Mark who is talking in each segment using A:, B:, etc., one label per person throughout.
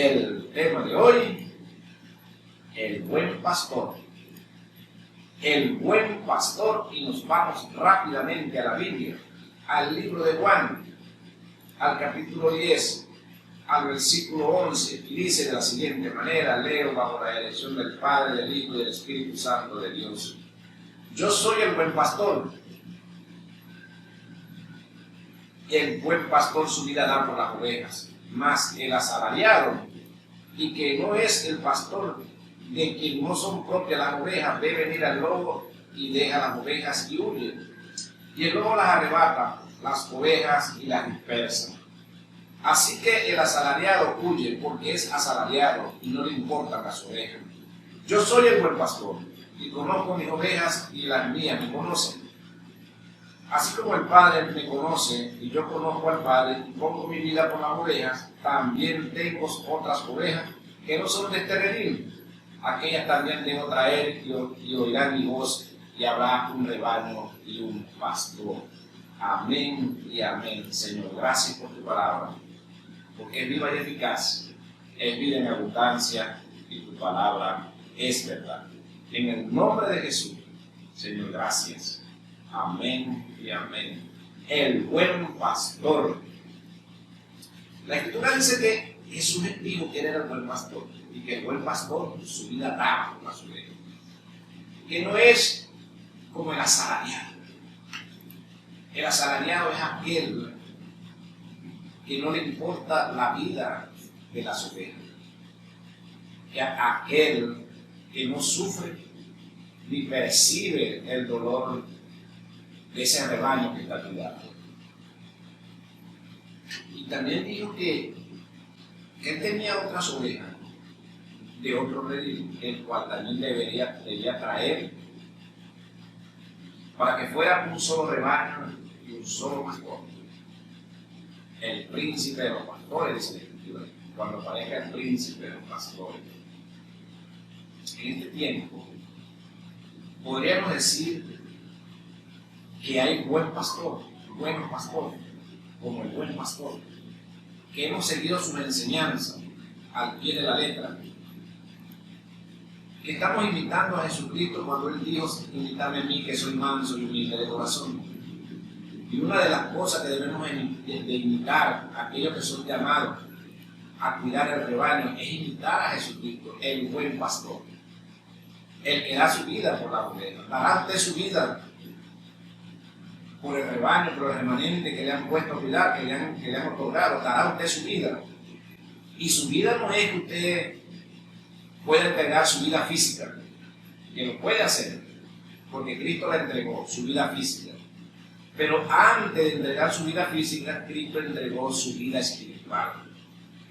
A: El tema de hoy, el buen pastor. El buen pastor, y nos vamos rápidamente a la Biblia, al libro de Juan, al capítulo 10, al versículo 11, y dice de la siguiente manera, leo bajo la dirección del Padre, del Hijo y del Espíritu Santo de Dios. Yo soy el buen pastor. El buen pastor su vida da por las ovejas, mas el asalariado, y que no es el pastor, de quien no son propias las ovejas, ve venir al lobo y deja las ovejas y huye. Y el lobo las arrebata, las ovejas, y las dispersa. Así que el asalariado huye porque es asalariado y no le importan las ovejas. Yo soy el buen pastor y conozco mis ovejas y las mías me conocen. Así como el Padre me conoce y yo conozco al Padre y pongo mi vida por las ovejas, también tengo otras ovejas que no son de este redil. Aquellas también debo traer y oirán mi voz, y habrá un rebaño y un pastor. Amén y amén. Señor, gracias por tu palabra, porque es viva y eficaz, es vida en abundancia, y tu palabra es verdad. En el nombre de Jesús, Señor, gracias. Amén y amén. El buen pastor. La Escritura dice que Jesús dijo que era el buen pastor, y que el buen pastor su vida daba por las ovejas. Que no es como el asalariado. El asalariado es aquel que no le importa la vida de las ovejas. Es aquel que no sufre ni percibe el dolor de ese rebaño que está cuidando. Y también dijo que él tenía otras ovejas de otro redil, el cual también debería traer para que fuera un solo rebaño y un solo pastor. El príncipe de los pastores, dice la Escritura, cuando aparezca el príncipe de los pastores. En este tiempo podríamos decir que hay buen pastor, buenos pastores, como el buen pastor, que hemos seguido sus enseñanzas al pie de la letra, que estamos imitando a Jesucristo cuando Él dijo: imitadme a mí, que soy manso y humilde de corazón. Y una de las cosas que debemos de imitar a aquellos que son llamados a cuidar el rebaño es imitar a Jesucristo, el buen pastor, el que da su vida por la oveja. Dará usted su vida por el rebaño, por el remanente que le han puesto a cuidar, que le han otorgado. Dará usted su vida. Y su vida no es que usted pueda entregar su vida física, que lo puede hacer, porque Cristo le entregó su vida física. Pero antes de entregar su vida física, Cristo entregó su vida espiritual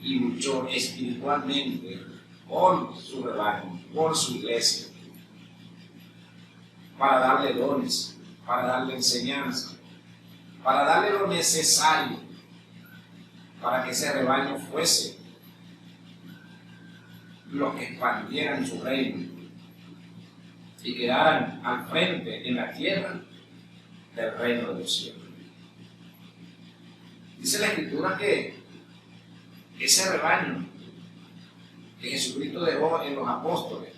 A: y luchó espiritualmente por su rebaño, por su iglesia, para darle dones, para darle enseñanza, para darle lo necesario para que ese rebaño fuese los que expandieran su reino y quedaran al frente en la tierra del reino de los cielos. Dice la Escritura que ese rebaño que Jesucristo dejó en los apóstoles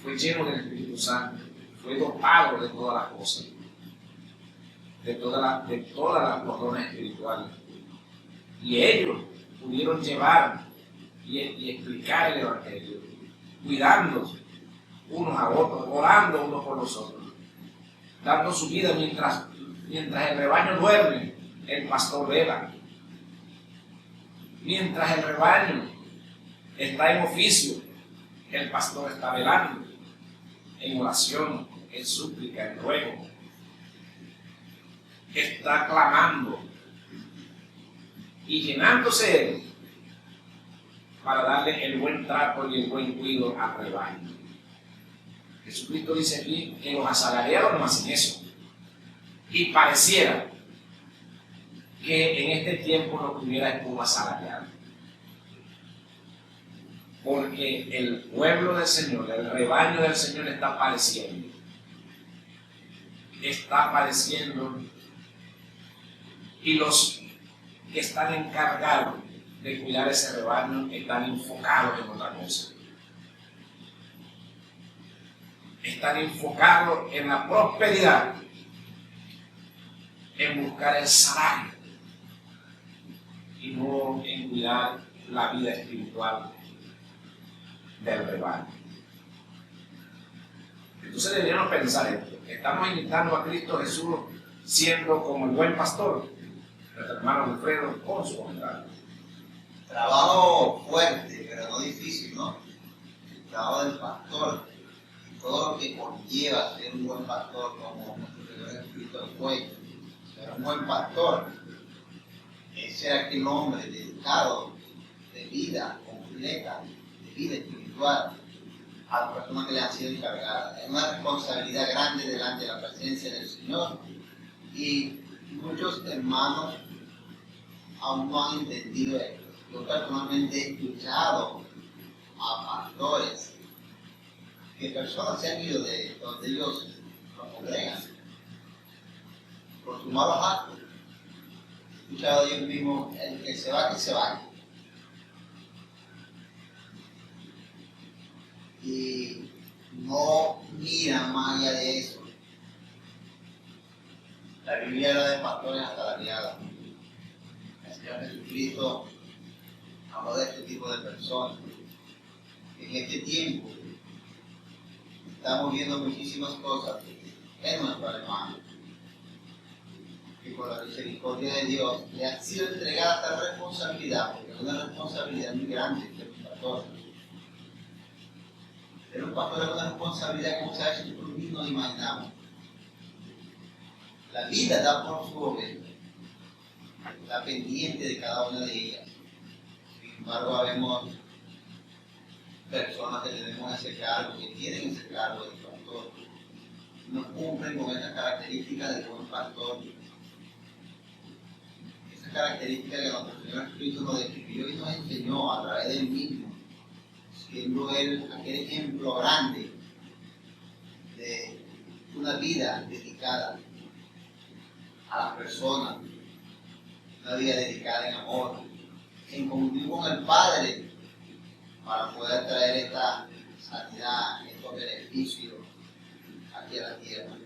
A: fue lleno del Espíritu Santo, fue dotado de todas las cosas, de todas los dones espirituales, y ellos pudieron llevar y explicar el Evangelio, cuidándose unos a otros, orando unos por los otros, dando su vida mientras el rebaño duerme, el pastor vela. Mientras el rebaño está en oficio, el pastor está velando, en oración, en súplica, en ruego. Está clamando y llenándose él para darle el buen trato y el buen cuidado al rebaño. Jesucristo dice aquí que los asalariados no hacen eso. Y pareciera que en este tiempo no tuviera como asalariado. Porque el pueblo del Señor, el rebaño del Señor está padeciendo. Está padeciendo. Y los que están encargados de cuidar ese rebaño están enfocados en otra cosa. Están enfocados en la prosperidad, en buscar el salario y no en cuidar la vida espiritual del rebaño. Entonces deberíamos pensar esto. Estamos imitando a Cristo Jesús siendo como el buen pastor. Nuestro hermano Alfredo con su comentario.
B: Trabajo fuerte, pero no difícil, ¿no? El trabajo del pastor y todo lo que conlleva ser un buen pastor, como nuestro Señor Jesucristo fue. Ser un buen pastor es ser aquel hombre dedicado de vida completa, de vida espiritual, a las personas que le han sido encargadas. Es una responsabilidad grande delante de la presencia del Señor y muchos hermanos aún no han entendido esto. Yo personalmente he escuchado a pastores que personas se han ido de donde ellos los congregan por sus malos actos. He escuchado de ellos mismos, el que se va, que se vaya. Y no miran más allá de eso. La Biblia era de pastores hasta la mirada. El Señor Jesucristo habló de este tipo de personas. En este tiempo estamos viendo muchísimas cosas en nuestro hermano, que por la misericordia de Dios le ha sido entregada esta responsabilidad, porque es una responsabilidad muy grande ser un pastor. Ser un pastor es una responsabilidad que muchas veces nosotros mismos nos imaginamos. La vida da por su oveja, está pendiente de cada una de ellas. Sin embargo, habemos personas que tenemos ese cargo, que tienen ese cargo de pastor, no cumplen con esas características del buen pastor. Esa característica que nuestro Señor Jesucristo nos describió y nos enseñó a través del mismo, siendo Él aquel ejemplo grande de una vida dedicada a las personas, una vida dedicada en amor, en comunión con el Padre, para poder traer esta sanidad, estos beneficios aquí a la tierra.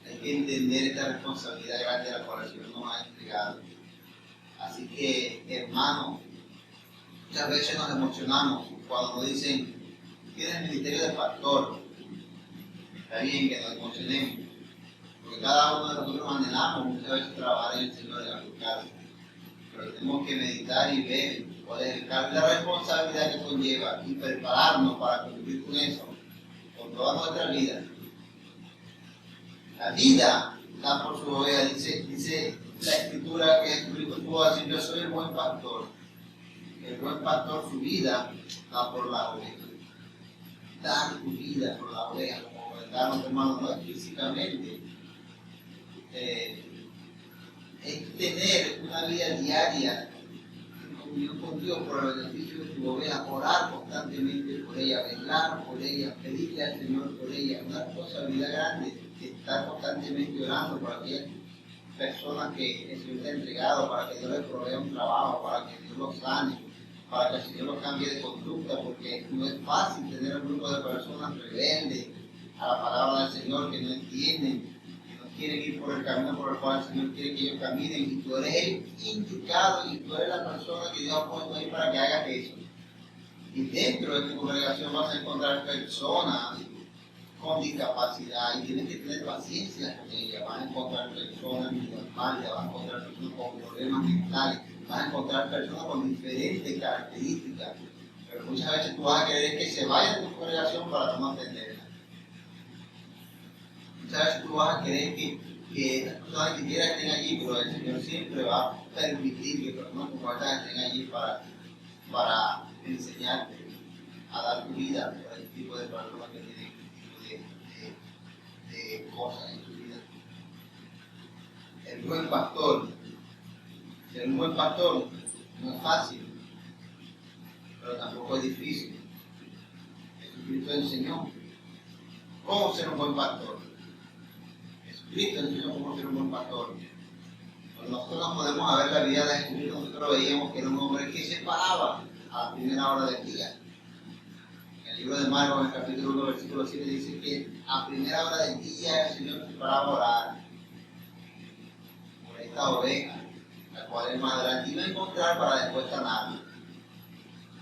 B: Hay que entender esta responsabilidad grande de la cual el Señor nos ha entregado. Así que, hermanos, muchas veces nos emocionamos cuando nos dicen, tienes el ministerio de pastor. Está bien que nos emocionemos, porque cada uno de nosotros anhelamos muchas veces trabajar en el Señor y aplicarlo. Pero tenemos que meditar y ver cuál es el cargo y la responsabilidad que conlleva y prepararnos para cumplir con eso, con toda nuestra vida. La vida da por su oveja, dice la Escritura que Jesucristo pudo decir, yo soy el buen pastor. El buen pastor su vida da por la oveja. Dar tu vida por la oveja, como comentaron hermanos, no es físicamente. Es tener una vida diaria en comunión con Dios por el beneficio de tu oveja, orar constantemente por ella, velar por ella, pedirle al Señor por ella. Una responsabilidad grande de estar constantemente orando por aquellas personas que el Señor te ha entregado, para que Dios les provea un trabajo, para que Dios los sane, para que el Señor los cambie de conducta, porque no es fácil tener un grupo de personas rebeldes a la palabra del Señor, que no entienden, que no quieren ir por el camino por el cual el Señor quiere que ellos caminen, y tú eres el indicado y tú eres la persona que Dios ha puesto ahí para que hagas eso. Y dentro de tu congregación vas a encontrar personas con discapacidad y tienes que tener paciencia con ellas. Vas a encontrar personas minusválidas, vas a encontrar personas con problemas mentales, vas a encontrar personas con diferentes características, pero muchas veces tú vas a querer que se vayan de tu congregación para no atenderla. Muchas veces tú vas a querer que estas personas ni siquiera estén allí, pero el Señor siempre va a permitir que personas como estas estén allí para enseñarte a dar tu vida por el tipo de personas que tienen de cosas en tu vida. El buen pastor, ser un buen pastor no es fácil, pero tampoco es difícil. Jesucristo enseñó cómo ser un buen pastor. Jesucristo enseñó cómo ser un buen pastor. Nosotros nos podemos ver la vida de Jesucristo, nosotros veíamos que era un hombre que se paraba a la primera hora del día. En el libro de Marcos, en el capítulo 1, versículo 7, dice que a primera hora del día el Señor se paraba a orar por esta oveja, la cual el más adelante iba a encontrar para después sanarla,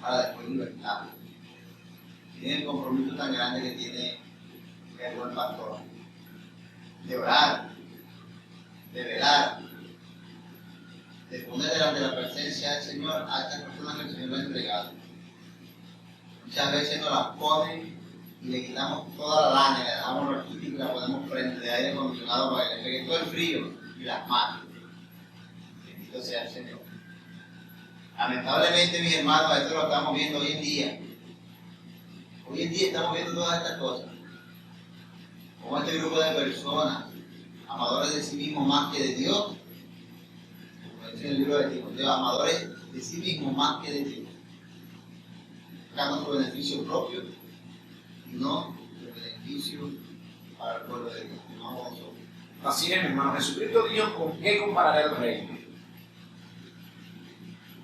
B: para después libertarla. Tiene el compromiso tan grande que tiene el buen pastor, de orar, de velar, de poner delante de la presencia del Señor a estas personas que el Señor le ha entregado. Muchas veces nos las ponen y le quitamos toda la lana, le damos los kits y la ponemos frente de aire acondicionado para que le pegue todo el frío y las manos. Bendito sea el Señor. Lamentablemente, mis hermanos, esto lo estamos viendo hoy en día. Hoy en día estamos viendo todas estas cosas. Como este grupo de personas, amadores de sí mismos más que de Dios, como dice en el libro de Timoteo, amadores de sí mismos más que de Dios, buscando su beneficio propio y no el beneficio para el pueblo de Dios, no a nosotros.
A: Así es, hermano. Jesucristo dijo: ¿con qué compararé el reino?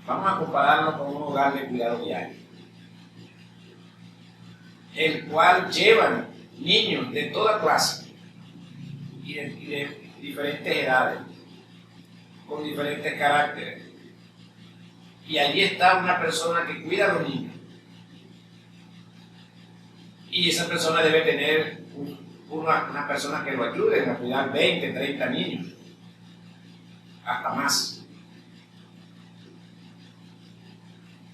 A: Vamos a compararlo con un hogar de cuidado diario, el cual llevan niños de toda clase y de diferentes edades, con diferentes caracteres. Y allí está una persona que cuida a los niños. Y esa persona debe tener una persona que lo ayude a cuidar 20, 30 niños, hasta más.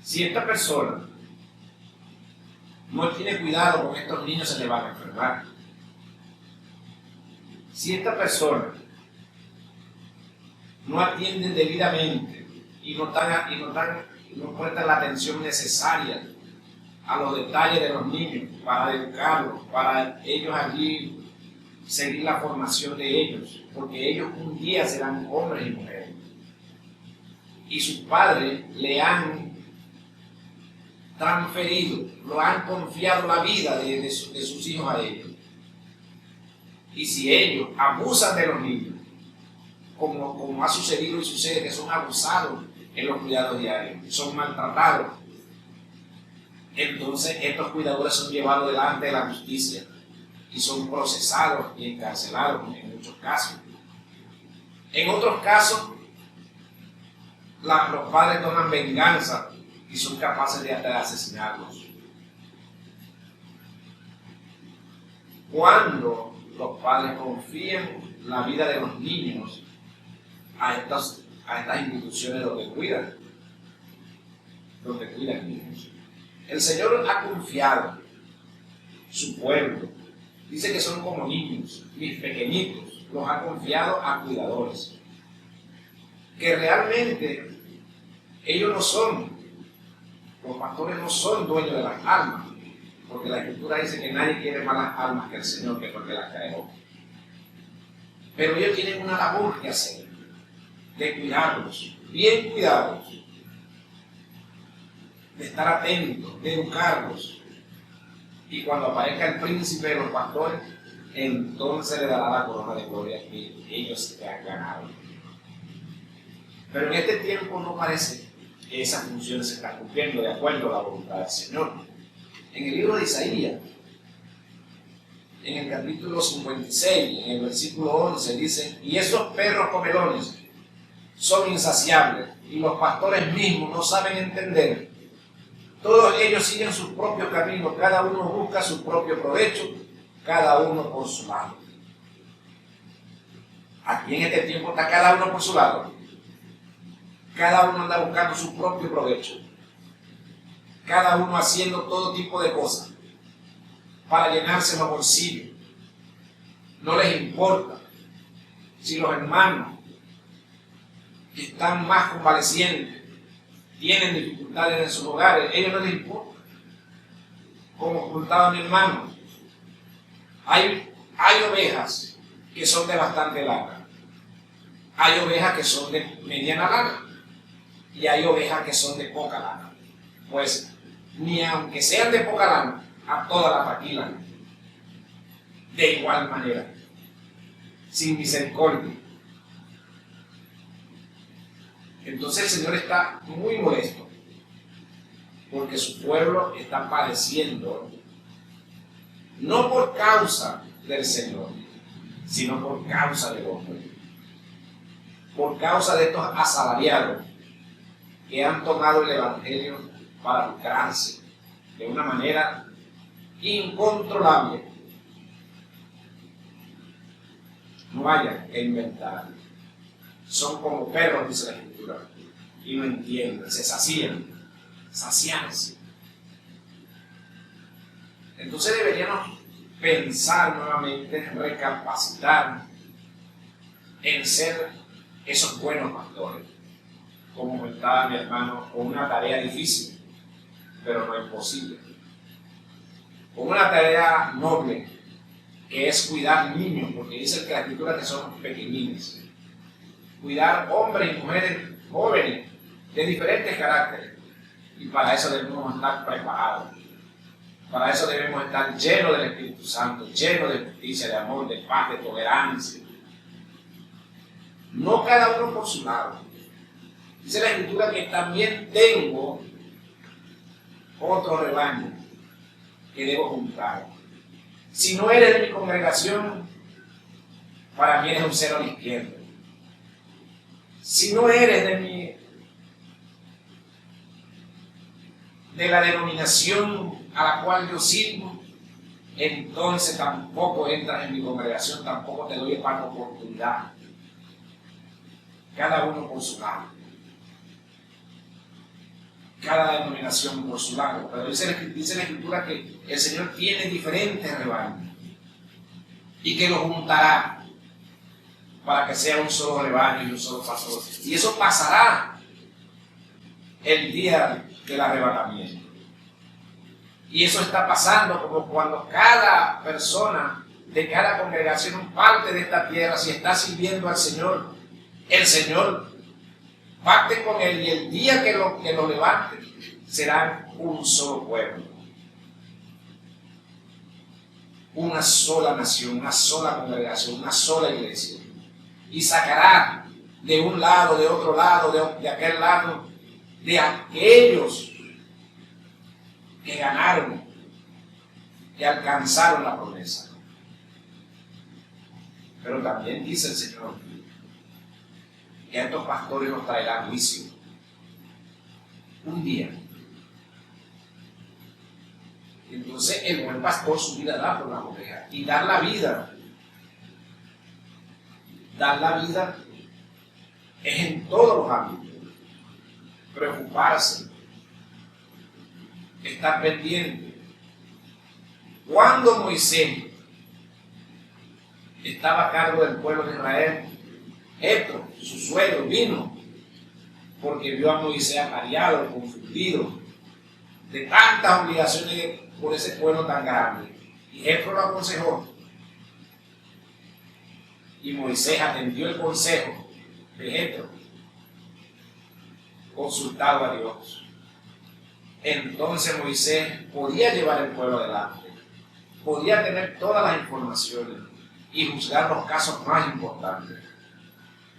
A: Si esta persona no tiene cuidado con estos niños, se le van a enfermar. Si esta persona no atiende debidamente y no presta la atención necesaria a los detalles de los niños para educarlos, para ellos allí seguir la formación de ellos, porque ellos un día serán hombres y mujeres. Y sus padres le han transferido, lo han confiado la vida de sus hijos a ellos. Y si ellos abusan de los niños, como ha sucedido y sucede, que son abusados en los cuidados diarios, son maltratados, entonces estos cuidadores son llevados delante de la justicia y son procesados y encarcelados en muchos casos. En otros casos, los padres toman venganza y son capaces de hasta asesinarlos. Cuando los padres confían la vida de los niños a estas instituciones donde cuidan niños, el Señor ha confiado su pueblo. Dice que son como niños, mis pequeñitos, los ha confiado a cuidadores. Que realmente ellos no son, los pastores no son dueños de las almas, porque la Escritura dice que nadie quiere más las almas que el Señor, que porque las creó. Pero ellos tienen una labor que hacer, de cuidarlos, bien cuidados, de estar atentos, de educarlos. Y cuando aparezca el príncipe de los pastores, entonces le dará la corona de gloria que ellos se han ganado. Pero en este tiempo no parece que esas funciones se están cumpliendo de acuerdo a la voluntad del Señor. En el libro de Isaías, en el capítulo 56, en el versículo 11, dice: y esos perros comelones son insaciables, y los pastores mismos no saben entender. Todos ellos siguen sus propios caminos, cada uno busca su propio provecho, cada uno por su lado. Aquí en este tiempo está cada uno por su lado. Cada uno anda buscando su propio provecho. Cada uno haciendo todo tipo de cosas para llenarse los bolsillos. No les importa si los hermanos que están más convalecientes tienen dificultades en sus hogares. A ellos no les importa. Como contaba mi hermano, hay ovejas que son de bastante lana, hay ovejas que son de mediana lana y hay ovejas que son de poca lana. Pues ni aunque sean de poca lana, a todas las maquilan de igual manera, sin misericordia. Entonces el Señor está muy molesto porque su pueblo está padeciendo, no por causa del Señor, sino por causa del hombre, por causa de estos asalariados que han tomado el Evangelio para lucrarse de una manera incontrolable. No haya que inventar. Son como perros, dice la Escritura, y no entienden, se saciarse. Entonces deberíamos pensar nuevamente, recapacitar en ser esos buenos pastores. Como comentaba mi hermano, con una tarea difícil, pero no imposible. Con una tarea noble, que es cuidar niños, porque dice la Escritura que son pequeñines. Cuidar hombres y mujeres jóvenes de diferentes caracteres. Y para eso debemos estar preparados. Para eso debemos estar llenos del Espíritu Santo, llenos de justicia, de amor, de paz, de tolerancia. No cada uno por su lado. Dice la Escritura que también tengo otro rebaño que debo juntar. Si no eres de mi congregación, para mí eres un cero a la izquierda. Si no eres de la denominación a la cual yo sirvo, entonces tampoco entras en mi congregación, tampoco te doy esta oportunidad. Cada uno por su lado. Cada denominación por su lado. Pero dice la Escritura que el Señor tiene diferentes rebaños y que los juntará para que sea un solo rebaño y un solo pastor. Y eso pasará el día del arrebatamiento. Y eso está pasando como cuando cada persona de cada congregación, parte de esta tierra, si está sirviendo al Señor, el Señor parte con él y el día que lo levante será un solo pueblo, una sola nación, una sola congregación, una sola iglesia. Y sacará de un lado, de otro lado, de aquel lado, de aquellos que ganaron, que alcanzaron la promesa. Pero también dice el Señor que a estos pastores los traerá juicio. Un día. Entonces el buen pastor su vida da por las ovejas. Y dar la vida. Dar la vida es en todos los ámbitos. Preocuparse. Estar pendiente. Cuando Moisés estaba a cargo del pueblo de Israel, Jetro, su suegro, vino porque vio a Moisés atareado, confundido, de tantas obligaciones por ese pueblo tan grande. Y Jetro lo aconsejó. Y Moisés atendió el consejo de Jetro, consultado a Dios. Entonces Moisés podía llevar el pueblo adelante, podía tener todas las informaciones y juzgar los casos más importantes.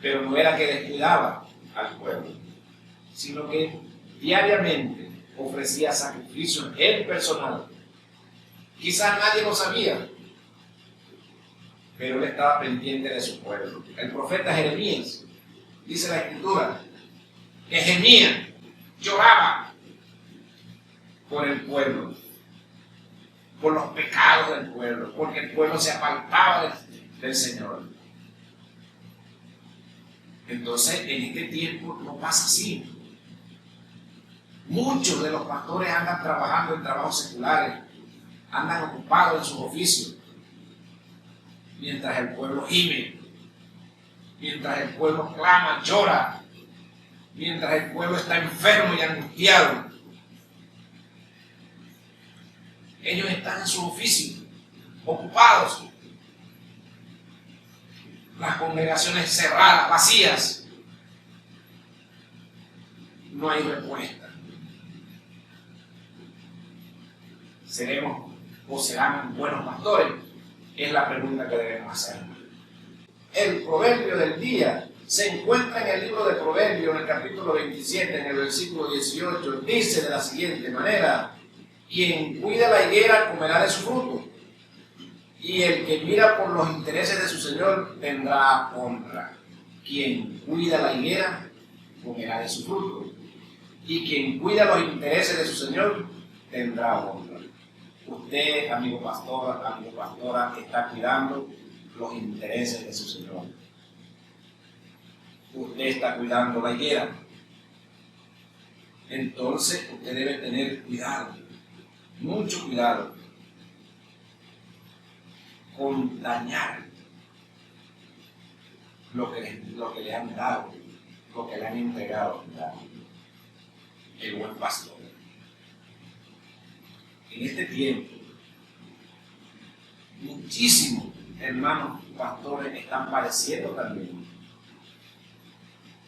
A: Pero no era que descuidaba al pueblo, sino que diariamente ofrecía sacrificios él personal. Quizás nadie lo sabía, pero él estaba pendiente de su pueblo. El profeta Jeremías, dice la Escritura, que gemía, lloraba por el pueblo, por los pecados del pueblo, porque el pueblo se apartaba del Señor. Entonces, en este tiempo no pasa así. Muchos de los pastores andan trabajando en trabajos seculares, andan ocupados en sus oficios, mientras el pueblo gime, mientras el pueblo clama, llora, mientras el pueblo está enfermo y angustiado. Ellos están en su oficio, ocupados. Las congregaciones cerradas, vacías. No hay respuesta. ¿Seremos o serán buenos pastores? Es la pregunta que debemos hacer. El proverbio del día se encuentra en el libro de Proverbios, en el capítulo 27, en el versículo 18, dice de la siguiente manera: quien cuida la higuera comerá de su fruto, y el que mira por los intereses de su señor tendrá honra. Quien cuida la higuera comerá de su fruto, y quien cuida los intereses de su señor tendrá honra. Usted, amigo pastor, amigo pastora, está cuidando los intereses de su señor. Usted está cuidando la higuera. Entonces usted debe tener cuidado, mucho cuidado, con dañar lo que le han dado, lo que le han entregado el buen pastor. En este tiempo, muchísimos hermanos pastores están padeciendo también.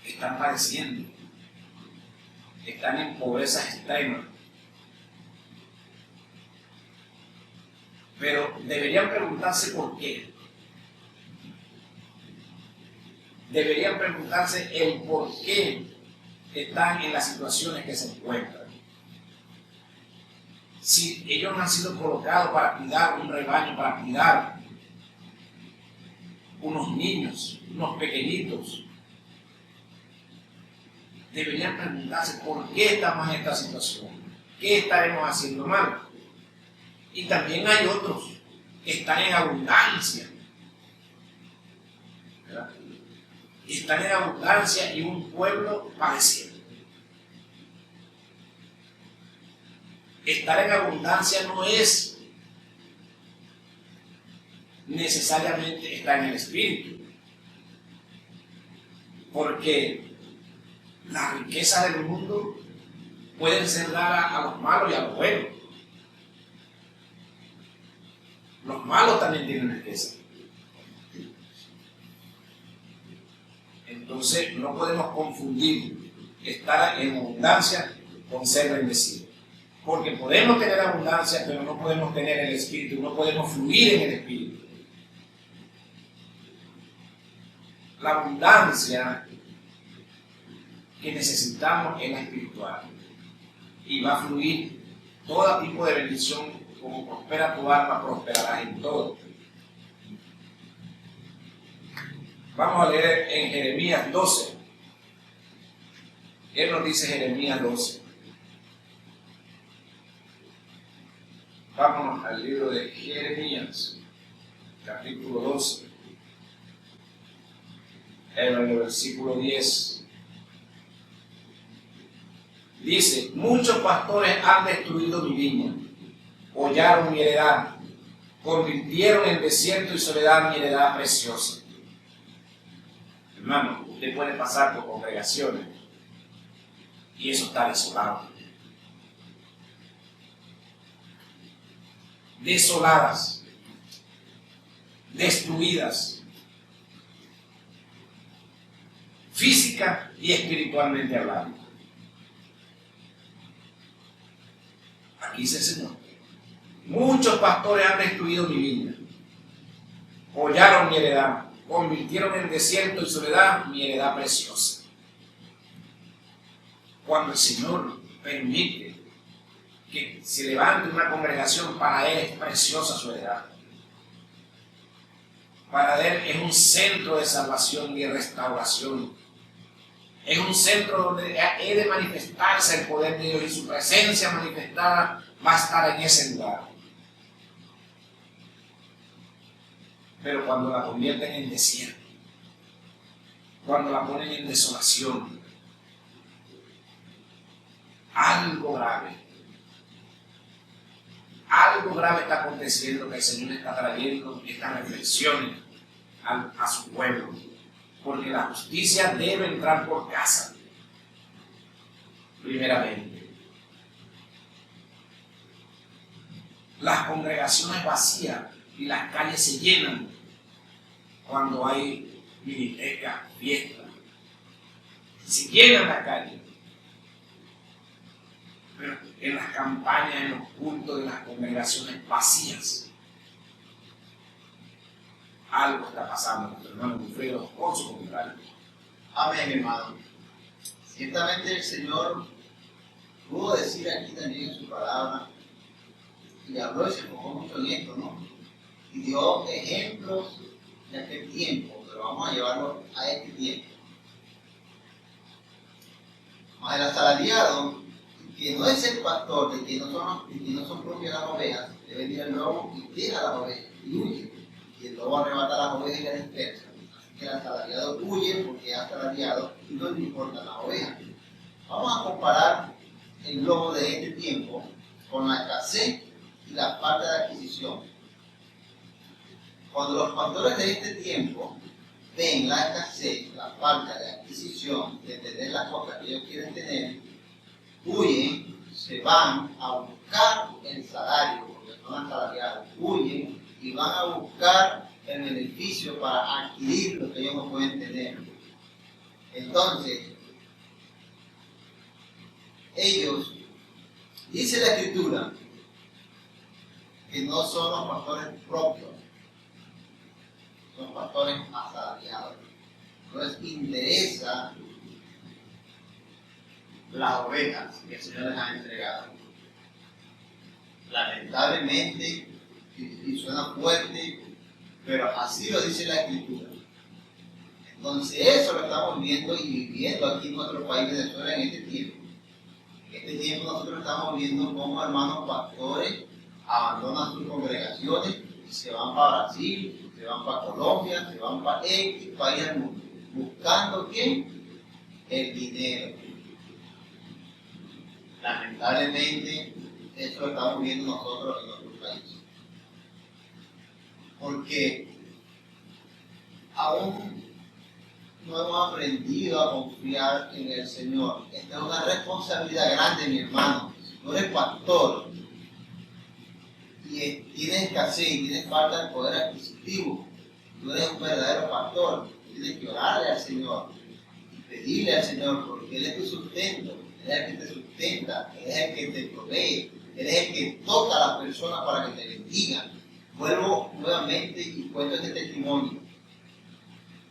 A: Están padeciendo. Están en pobreza extrema. Pero deberían preguntarse por qué. Deberían preguntarse el por qué están en las situaciones que se encuentran. Si ellos no han sido colocados para cuidar un rebaño, para cuidar unos niños, unos pequeñitos, deberían preguntarse por qué estamos en esta situación, qué estaremos haciendo mal. Y también hay otros que están en abundancia, ¿verdad? Están en abundancia y un pueblo padeciendo. Estar en abundancia no es necesariamente estar en el espíritu, porque las riquezas del mundo pueden ser dadas a los malos y a los buenos. Los malos también tienen riqueza. Entonces no podemos confundir estar en abundancia con ser bendecido. Porque podemos tener abundancia, pero no podemos tener el espíritu, no podemos fluir en el espíritu. La abundancia que necesitamos es la espiritual. Y va a fluir todo tipo de bendición. Como prospera tu alma, prosperarás en todo. Vamos a leer en Jeremías 12. ¿Qué nos dice Jeremías 12? Vamos al libro de Jeremías, capítulo 12, en el versículo 10. Dice: muchos pastores han destruido mi viña, hollaron mi heredad, convirtieron en desierto y soledad mi heredad preciosa. Hermano, usted puede pasar por congregaciones y eso está desolado. Desoladas, destruidas, física y espiritualmente hablando. Aquí dice el Señor: muchos pastores han destruido mi viña, hollaron mi heredad, convirtieron en desierto y soledad mi heredad preciosa. Cuando el Señor permite que se levante una congregación, para Él es preciosa su heredad. Para Él es un centro de salvación y de restauración. Es un centro donde he de manifestarse el poder de Dios, y su presencia manifestada va a estar en ese lugar. Pero cuando la convierten en desierto, cuando la ponen en desolación, algo grave está aconteciendo, que el Señor está trayendo estas reflexiones a su pueblo. Porque la justicia debe entrar por casa, primeramente. Las congregaciones vacías y las calles se llenan cuando hay minitecas, fiestas. Se llenan las calles. Pero en las campañas, en los cultos de las congregaciones vacías, algo está pasando. Nuestro hermano Wilfredo, por su contrario,
B: Amén, hermano. Ciertamente el Señor pudo decir aquí también en su palabra, y habló y se enfocó mucho en esto, ¿no? Y dio ejemplos de aquel tiempo, pero vamos a llevarlo a este tiempo. Más el asalariado, que no es el pastor, de que no son propias las ovejas, debe venir el lobo y tira las ovejas y huye. Y el lobo arrebata las ovejas y las dispersa. Así que el asalariado huye porque es asalariado y no le importan las ovejas. Vamos a comparar el lobo de este tiempo con la escasez y la falta de adquisición. Cuando los pastores de este tiempo ven la escasez, la falta de adquisición, de tener las cosas que ellos quieren tener, huyen, se van a buscar el salario, porque son asalariados, huyen y van a buscar el beneficio para adquirir lo que ellos no pueden tener. Entonces, ellos, dice la Escritura, que no son los pastores propios, son pastores asalariados. No les interesa las ovejas que el Señor les ha entregado. Lamentablemente, y suena fuerte, pero así lo dice la Escritura. Entonces eso lo estamos viendo y viviendo aquí en nuestro país Venezuela en este tiempo. En este tiempo nosotros estamos viendo cómo hermanos pastores abandonan sus congregaciones y se van para Brasil, se van para Colombia, se van para X país del mundo. ¿Buscando qué? El dinero. Lamentablemente, eso lo estamos viendo nosotros en nuestro país. Porque aún no hemos aprendido a confiar en el Señor. Esta es una responsabilidad grande, mi hermano. Tú eres pastor y tienes escasez y tienes falta de poder adquisitivo. Tú eres un verdadero pastor. Tienes que orarle al Señor y pedirle al Señor, porque Él es tu sustento. Él es el que te sustenta, Él es el que te provee, Él es el que toca a las personas para que te bendigan. Vuelvo nuevamente y cuento este testimonio.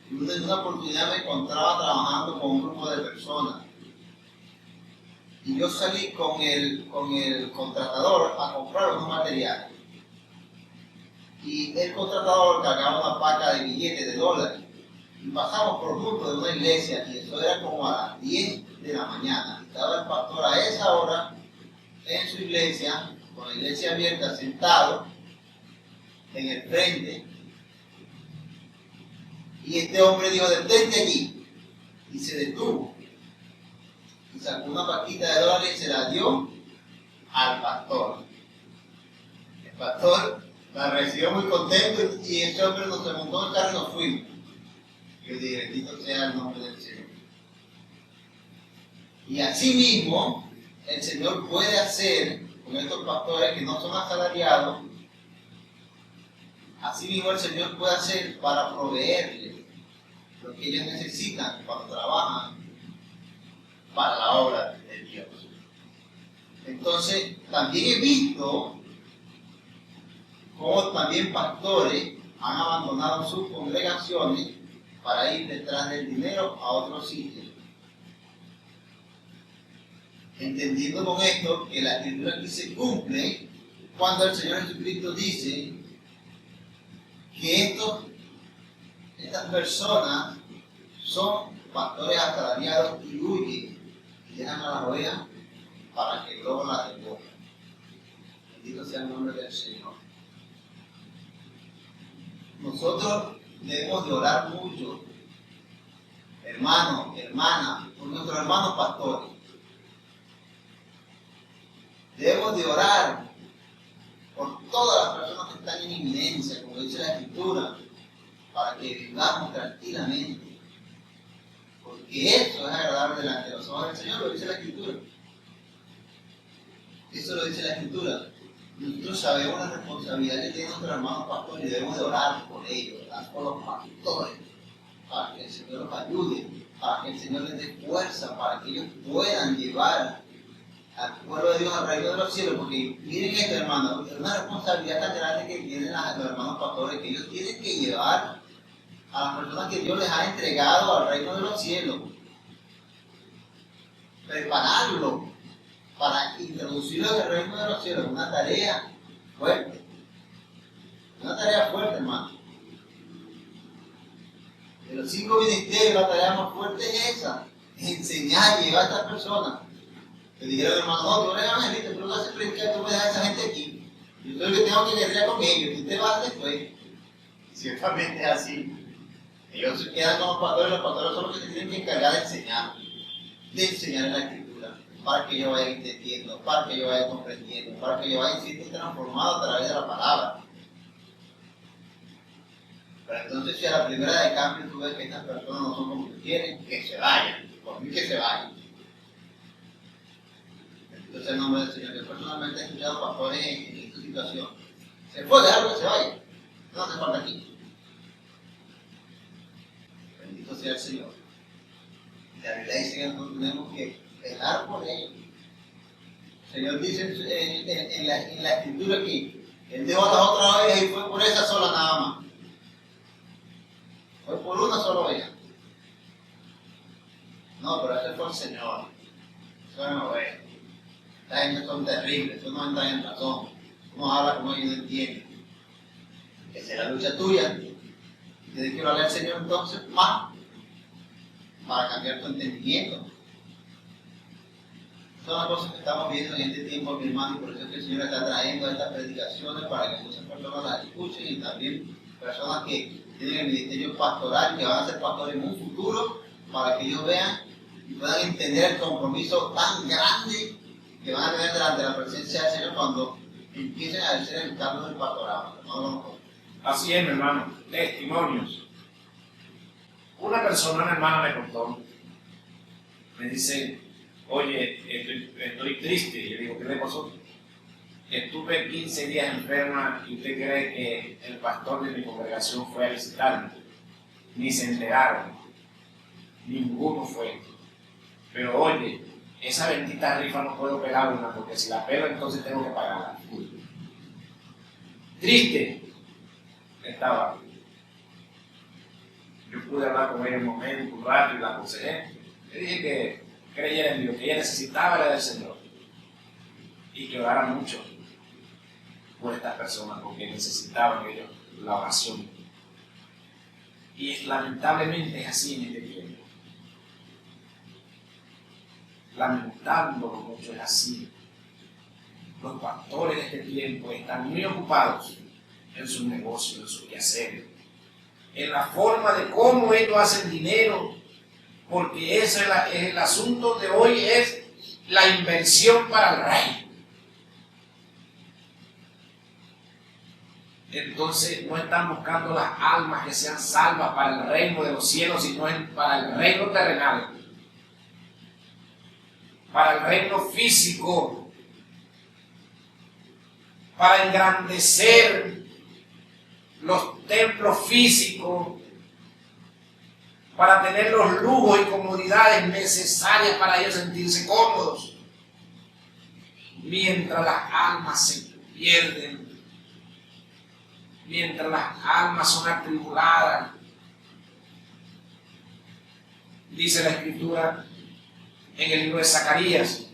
B: En una oportunidad me encontraba trabajando con un grupo de personas y yo salí con el contratador a comprar unos materiales. Y el contratador cargaba una paca de billetes de dólares y pasamos por junto de una iglesia y eso era como a las 10 de la mañana. Estaba el pastor a esa hora en su iglesia, con la iglesia abierta, sentado en el frente. Y este hombre dijo, detente allí. Y se detuvo. Y sacó una paquita de dólares y se la dio al pastor. El pastor la recibió muy contento y este hombre nos montó en el carro y nos fuimos. Y yo dije, bendito sea el nombre del Señor. Y así mismo, el Señor puede hacer con estos pastores que no son asalariados, así mismo el Señor puede hacer para proveerles lo que ellos necesitan cuando trabajan para la obra de Dios. Entonces, también he visto cómo también pastores han abandonado sus congregaciones para ir detrás del dinero a otros sitios. Entendiendo con esto que la Escritura aquí se cumple cuando el Señor Jesucristo dice que estas personas son pastores asalariados y huyen y dejan a las ovejas para que el lobo las devore. Bendito sea el nombre del Señor. Nosotros debemos de orar mucho, hermanos, hermanas, por nuestros hermanos pastores. Debemos de orar por todas las personas que están en inminencia, como dice la Escritura, para que vivamos tranquilamente. Porque eso es agradable delante de los ojos del Señor, lo dice la Escritura. Eso lo dice la Escritura. Nosotros sabemos la responsabilidad que tienen nuestros hermanos pastores y debemos de orar por ellos, orar por los pastores, para que el Señor los ayude, para que el Señor les dé fuerza, para que ellos puedan llevar al pueblo de Dios al reino de los cielos. Porque miren esto, hermanos, es una responsabilidad tan grande que tienen los hermanos pastores, que ellos tienen que llevar a las personas que Dios les ha entregado al reino de los cielos. Prepararlo para introducirlo en el reino de los cielos. Una tarea fuerte. Una tarea fuerte, hermano. De los 5 ministerios, la tarea más fuerte es esa. Enseñar, llevar a estas personas. Que dijeron, hermano, no, tú eres evangelista, tú no vas a predicar, tú me dejas a esa gente aquí. Yo soy el que tengo que guerrear con ellos, tú te vas después. Ciertamente es así. Ellos se quedan con los pastores son los que se tienen que encargar de enseñar la Escritura, para que yo vaya entendiendo, para que yo vaya comprendiendo, para que yo vaya siendo transformado a través de la palabra. Pero entonces, si a la primera de cambio tú ves que estas personas no son como tú quieres, que se vayan, por mí que se vayan. Entonces, el nombre del Señor, yo personalmente he escuchado pastores en esta situación. Se puede algo que se vaya, no hace falta aquí. Bendito sea el Señor. La Biblia dice que nosotros tenemos que velar por ellos. El Señor dice en la Escritura que Él dejó a las otras ovejas y fue por esa sola nada más. Fue por una sola oveja. No, pero ese fue el Señor. Eso no es oveja. Estas gente son terribles, eso no entra en razón. Uno habla como ellos no entienden. Esa es la lucha tuya. Tienes que hablarle al Señor entonces más para cambiar tu entendimiento. Son las cosas que estamos viendo en este tiempo, mi hermano, y por eso es que el Señor está trayendo estas predicaciones para que muchas personas las escuchen y también personas que tienen el ministerio pastoral, que van a ser pastores en un futuro, para que ellos vean y puedan entender el compromiso tan grande que van a tener delante de la presencia del Señor cuando empiecen a ejercer el cargo del pastorado.
A: Así es, mi hermano. Testimonios. Una persona, una hermana me contó, me dice, oye, estoy triste. Y yo digo, ¿qué le pasó? Estuve 15 días enferma y usted cree que el pastor de mi congregación fue a visitarme. Ni se enteraron. Ninguno fue. Pero oye, esa bendita rifa no puedo pegar una porque si la pego entonces tengo que pagarla. Triste estaba. Yo pude hablar con ella un momento, un rato y la aconsejé. Le dije que creyera en Dios, que ella necesitaba la del Señor y que orara mucho por estas personas porque necesitaban ellos la oración. Y lamentablemente es así en este tiempo. Lamentándolo mucho es así. Los pastores de este tiempo están muy ocupados en sus negocios, en sus quehaceres, en la forma de cómo ellos hacen dinero, porque ese es el asunto de hoy, es la inversión para el reino. Entonces no están buscando las almas que sean salvas para el reino de los cielos, sino para el reino terrenal, para el reino físico, para engrandecer los templos físicos, para tener los lujos y comodidades necesarias para ellos sentirse cómodos, mientras las almas se pierden, mientras las almas son atribuladas. Dice la Escritura en el libro de Zacarías,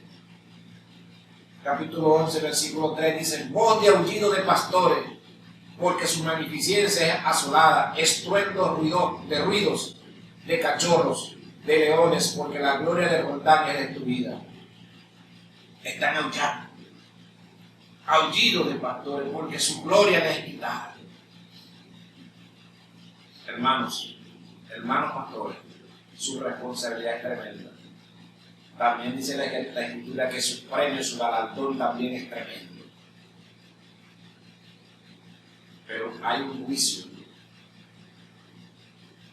A: capítulo 11, versículo 3, dice: voz de aullido de pastores, porque su magnificencia es asolada, estruendo de ruidos, de cachorros, de leones, porque la gloria de montaña es destruida. Están aullando. Aullido de pastores, porque su gloria les es quitada. Hermanos pastores, su responsabilidad es tremenda. También dice la Escritura que su premio, su galardón también es tremendo. Pero hay un juicio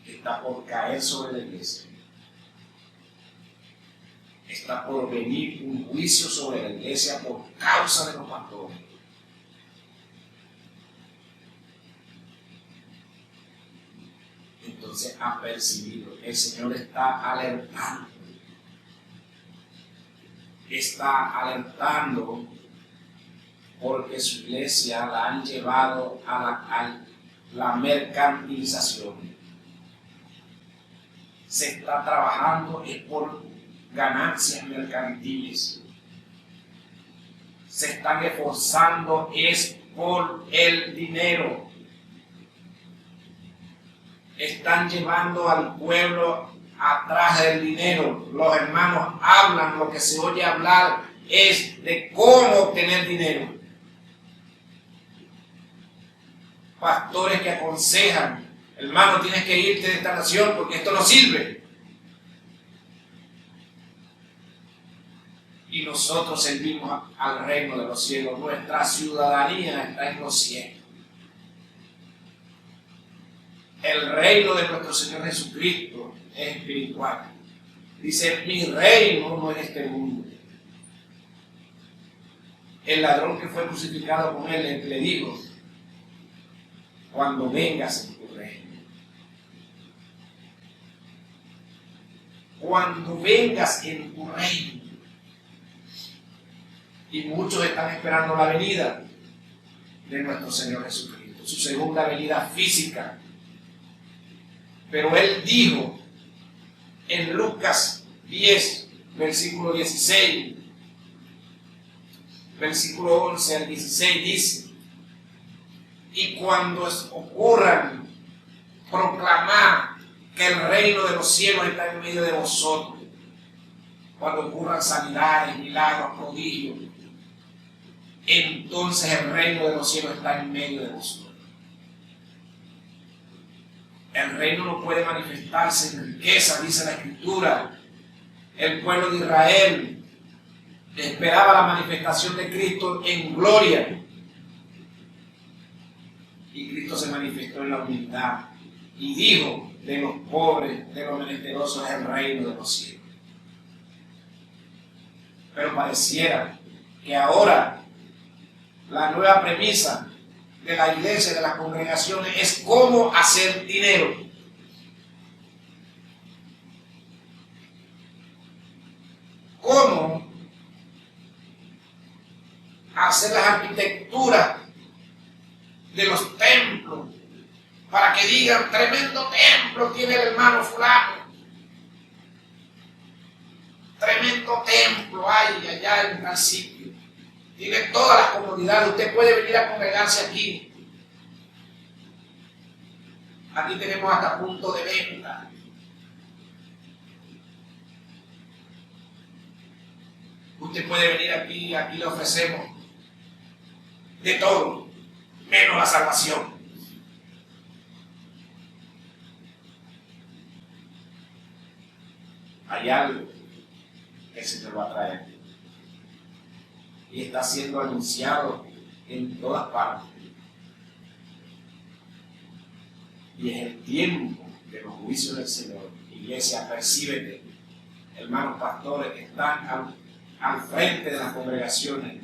A: que está por caer sobre la iglesia. Está por venir un juicio sobre la iglesia por causa de los pastores. Entonces ha percibido, el Señor está alertando. Está alertando porque su iglesia la han llevado a la mercantilización. se está trabajando es por ganancias mercantiles. Se están esforzando es por el dinero. Están llevando al pueblo atrás del dinero. Los hermanos hablan, lo que se oye hablar es de cómo obtener dinero. Pastores que aconsejan, hermano, tienes que irte de esta nación porque esto no sirve. Y nosotros servimos al reino de los cielos. Nuestra ciudadanía está en los cielos. El reino de nuestro Señor Jesucristo es espiritual. Dice, mi reino no es este mundo. El ladrón que fue crucificado con él le dijo, cuando vengas en tu reino. Cuando vengas en tu reino. Y muchos están esperando la venida de nuestro Señor Jesucristo, su segunda venida física. Pero Él dijo en Lucas 10, versículo 16, versículo 11 al 16, dice, y cuando ocurran, proclamad que el reino de los cielos está en medio de vosotros. Cuando ocurran sanidades, milagros, prodigios, entonces el reino de los cielos está en medio de vosotros. El reino no puede manifestarse en riqueza, dice la Escritura. El pueblo de Israel esperaba la manifestación de Cristo en gloria. Y Cristo se manifestó en la humildad y dijo, de los pobres, de los menesterosos es el reino de los cielos. Pero pareciera que ahora la nueva premisa de la iglesia, de las congregaciones, es cómo hacer dinero. Cómo hacer las arquitecturas de los templos para que digan, tremendo templo tiene el hermano fulano. Tremendo templo hay allá en tal sitio. Tiene todas las comodidades. Usted puede venir a congregarse aquí. Aquí tenemos hasta punto de venta. Usted puede venir aquí, aquí le ofrecemos de todo, menos la salvación. Hay algo que el Señor va a traer. Y está siendo anunciado en todas partes. Y es el tiempo de los juicios del Señor. Iglesia, percíbete. Hermanos pastores que están al frente de las congregaciones.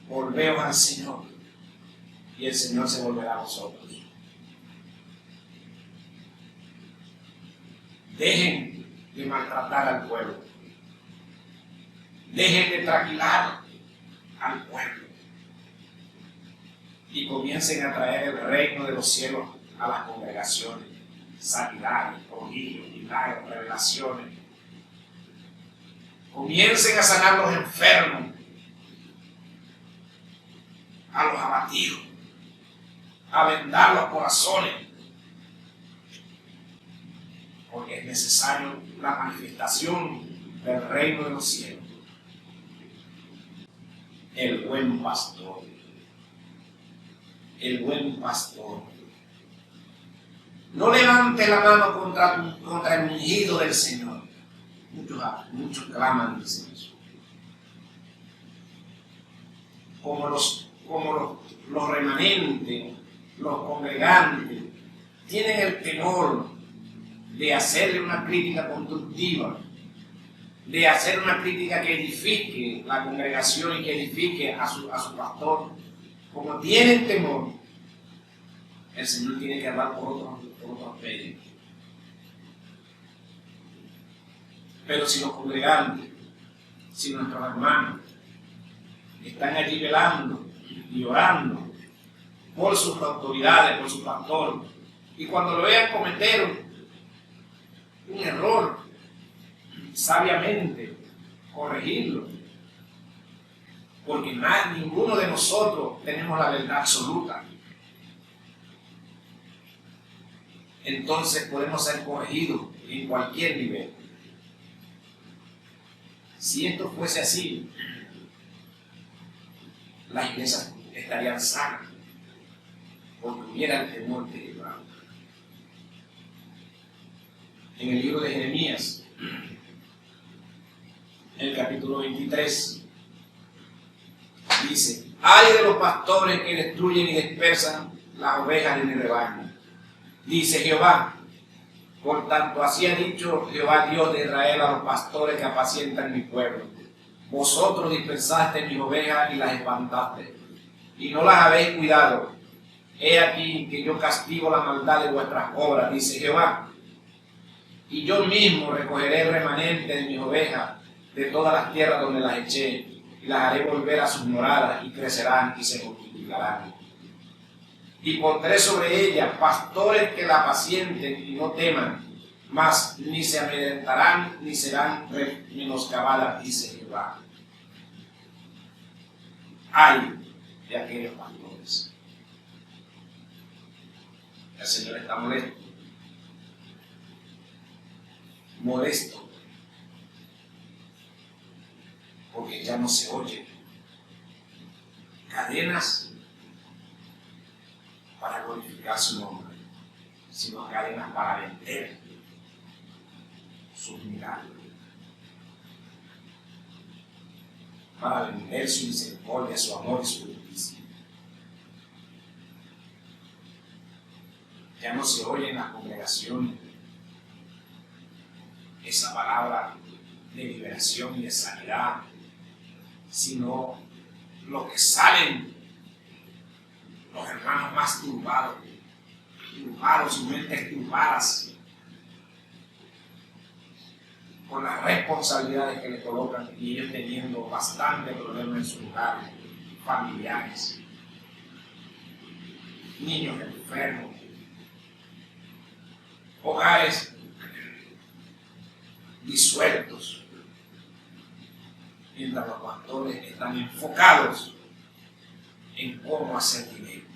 A: Volveos al Señor. Y el Señor se volverá a vosotros. Dejen de maltratar al pueblo. Dejen de traquilar al pueblo y comiencen a traer el reino de los cielos a las congregaciones. Sanidades, prodigios, milagros, revelaciones. Comiencen a sanar los enfermos, a los abatidos, a vendar los corazones, porque es necesario la manifestación del reino de los cielos. El buen pastor. El buen pastor. No levante la mano contra el ungido del Señor. Muchos claman, dicen eso. Como los remanentes, los congregantes, tienen el temor de hacerle una crítica constructiva, de hacer una crítica que edifique la congregación y que edifique a su pastor. Como tienen temor, el Señor tiene que hablar por otros medios. Pero si los congregantes, si nuestros hermanos están allí velando y orando por sus autoridades, por su pastor, y cuando lo vean cometer un error, sabiamente corregirlo, porque ninguno de nosotros tenemos la verdad absoluta. Entonces podemos ser corregidos en cualquier nivel. Si esto fuese así, las iglesias estarían sanas, porque hubiera el temor de Jehová. En el libro de Jeremías, en el capítulo 23, dice: ay de los pastores que destruyen y dispersan las ovejas de mi rebaño, dice Jehová. Por tanto, así ha dicho Jehová Dios de Israel a los pastores que apacientan mi pueblo: vosotros dispersaste mis ovejas y las espantaste, y no las habéis cuidado. He aquí que yo castigo la maldad de vuestras obras, dice Jehová. Y yo mismo recogeré el remanente de mis ovejas de todas las tierras donde las eché, y las haré volver a sus moradas, y crecerán y se multiplicarán. Y pondré sobre ellas pastores que la apacienten y no teman, mas ni se amedrentarán ni serán menoscabadas, dice Jehová. Ay de aquellos pastores. El Señor está molesto, porque ya no se oye cadenas para glorificar su nombre, sino cadenas para vender sus milagros, para vender su misericordia, su amor y su justicia. Ya no se oye en las congregaciones esa palabra de liberación y de sanidad, sino lo que salen los hermanos más turbados, sus mentes turbadas por las responsabilidades que le colocan, y ellos teniendo bastante problema en sus hogares familiares, niños enfermos, hogares disueltos, mientras los pastores están enfocados en cómo hacer dinero.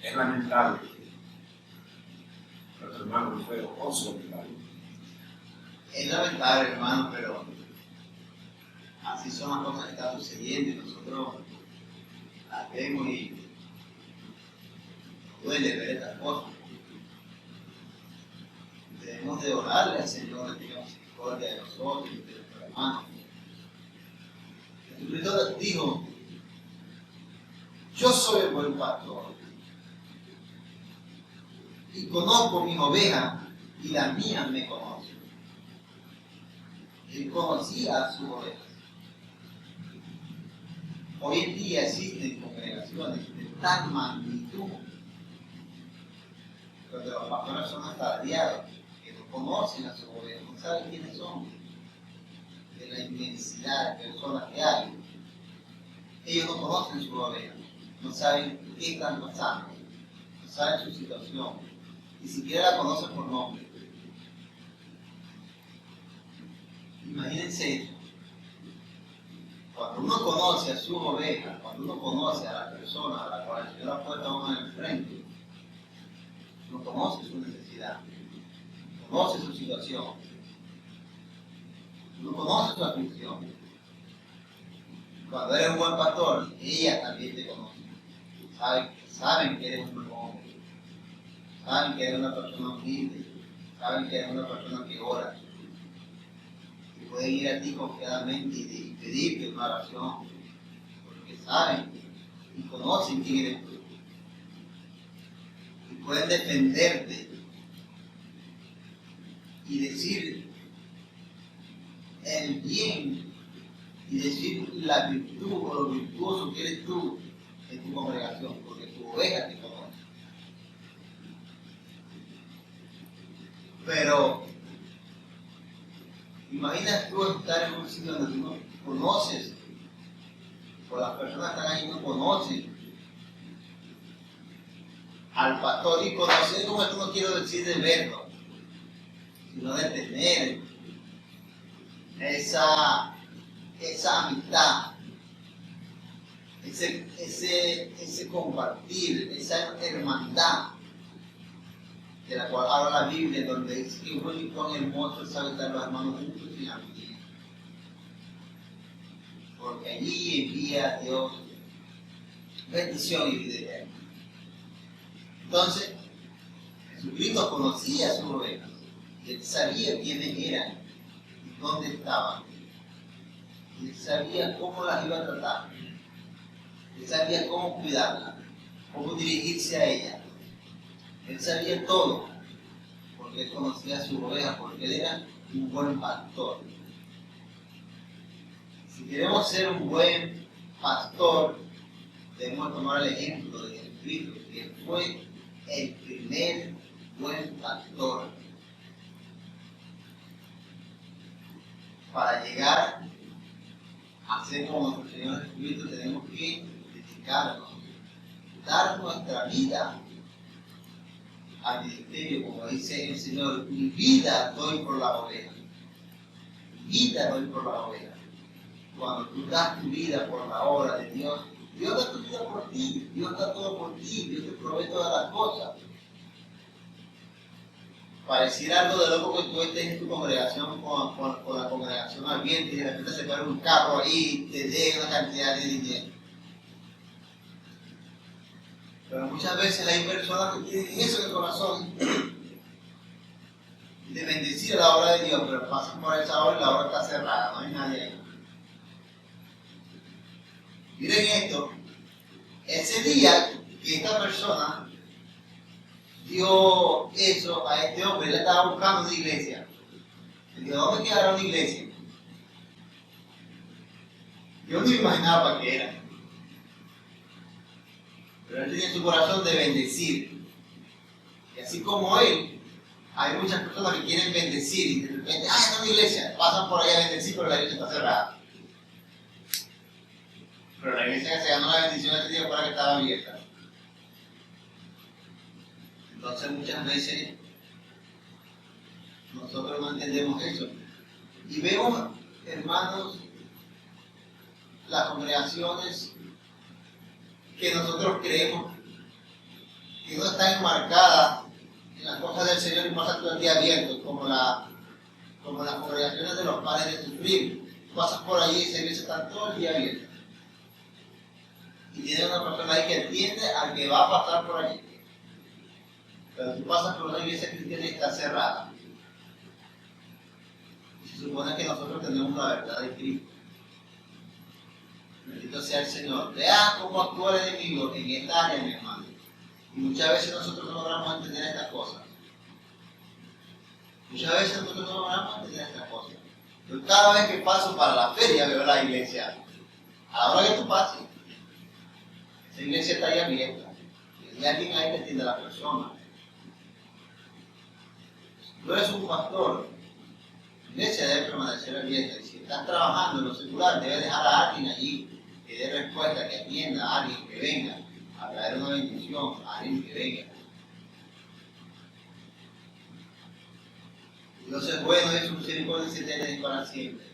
A: Es lamentable. Nuestro hermano Wilfredo Oso.
B: Es lamentable, hermano, pero así son las cosas que están sucediendo, y nosotros las vemos y duele ver estas cosas. Debemos de orarle al Señor, que tenga misericordia de nosotros y de nuestros hermanos. Jesucristo dijo: yo soy el buen pastor y conozco mis ovejas, y las mías me conocen. Él conocía a sus ovejas. Hoy en día existen congregaciones de tal magnitud, donde los pastores son asalariados, que no conocen a sus ovejas, no saben quiénes son, de la inmensidad de personas que hay. Ellos no conocen sus ovejas, no saben qué están pasando, no saben su situación, ni siquiera la conocen por nombre. Imagínense eso. Cuando uno conoce a sus ovejas, cuando uno conoce a la persona a la cual el Señor ha puesto a uno en el frente, uno conoce su necesidad, conoce su situación, uno conoce su aflicción. Cuando eres un buen pastor, ella también te conoce. Saben que eres un buen hombre, saben que eres una persona humilde, saben que eres una persona que ora. Y pueden ir a ti confiadamente y pedirte una oración, porque saben y conocen quién eres tú. Y pueden defenderte y decir el bien y decir la virtud o lo virtuoso que eres tú en tu congregación, porque tu oveja te conoce. Pero imaginas tú estar en un sitio donde tú no conoces, o las personas que están ahí no conocen al pastor. Y conocer, como esto no quiero decir de verlo, sino de tener esa amistad, ese compartir, esa hermandad de la cual habla la Biblia, donde dice que bueno y cuán hermoso es habitar los hermanos juntos y la familia. Porque allí envía a Dios bendición y vida eterna. Entonces, Jesucristo conocía a sus ovejas y él sabía quiénes eran y dónde estaban. Y él sabía cómo las iba a tratar. Él sabía cómo cuidarlas, cómo dirigirse a ellas. Él sabía todo, porque él conocía a sus ovejas, porque él era un buen pastor. Si queremos ser un buen pastor, debemos tomar el ejemplo de Jesucristo, que fue el primer buen pastor. Para llegar a ser como nuestro Señor Jesucristo, tenemos que dedicarnos, dar nuestra vida al ministerio, como dice el Señor: mi vida doy por la oveja. Mi vida doy por la oveja. Cuando tú das tu vida por la obra de Dios, Dios da tu vida por ti, Dios da todo por ti, Dios te provee todas las cosas. Pareciera algo de loco que tú estés en tu congregación con la congregación ambiente y de repente se para un carro ahí y te dé una cantidad de dinero. Pero muchas veces hay personas que tienen eso en el corazón de bendecir a la obra de Dios, pero pasan por esa obra y la obra está cerrada, no hay nadie ahí. Miren esto, ese día que esta persona dio eso a este hombre, él estaba buscando una iglesia. Él dijo: ¿dónde quedará una iglesia? Yo no me imaginaba para qué era. Pero él tenía su corazón de bendecir. Y así como él, hay muchas personas que quieren bendecir y de repente, está en una iglesia, pasan por ahí a bendecir, pero la iglesia está cerrada. Pero la iglesia que se ganó la bendición ese día fue la que estaba abierta. Entonces muchas veces nosotros no entendemos eso. Y vemos, hermanos, las congregaciones que nosotros creemos que no están enmarcadas en las cosas del Señor y pasan todo el día abiertos, como las congregaciones de los padres de sufrir. Pasas por allí y esa iglesia está todo el día abierta. Y tiene una persona ahí que entiende al que va a pasar por allí. Pero tú pasas por una iglesia cristiana y está cerrada. Y se supone que nosotros tenemos la verdad de Cristo. Bendito sea el Señor. Vea cómo actúa el enemigo en esta área, mi hermano. Y muchas veces nosotros no logramos entender estas cosas. Muchas veces nosotros no logramos entender estas cosas. Yo cada vez que paso para la feria veo la iglesia. A la hora que tú pases, esa iglesia está ahí abierta. Y hay alguien ahí que entiende a la persona. Tú eres un pastor. La iglesia debe permanecer abierta. Y si estás trabajando en lo secular, debes dejar a alguien allí que dé respuesta, que atienda a alguien que venga a traer una bendición, a alguien que venga. Dios es bueno y su misericordia se tiene para siempre.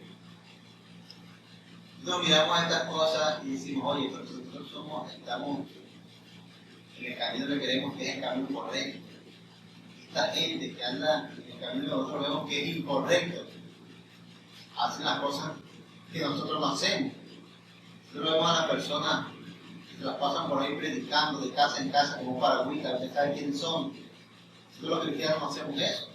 B: Nosotros miramos estas cosas y decimos: oye, pero nosotros estamos en el camino que queremos, que es el camino correcto. Esta gente que anda en el camino que nosotros vemos que es incorrecto, hacen las cosas que nosotros no hacemos. Nosotros vemos a las personas que se las pasan por ahí predicando de casa en casa como paragüitas, usted sabe quiénes son. Nosotros los cristianos no hacemos eso.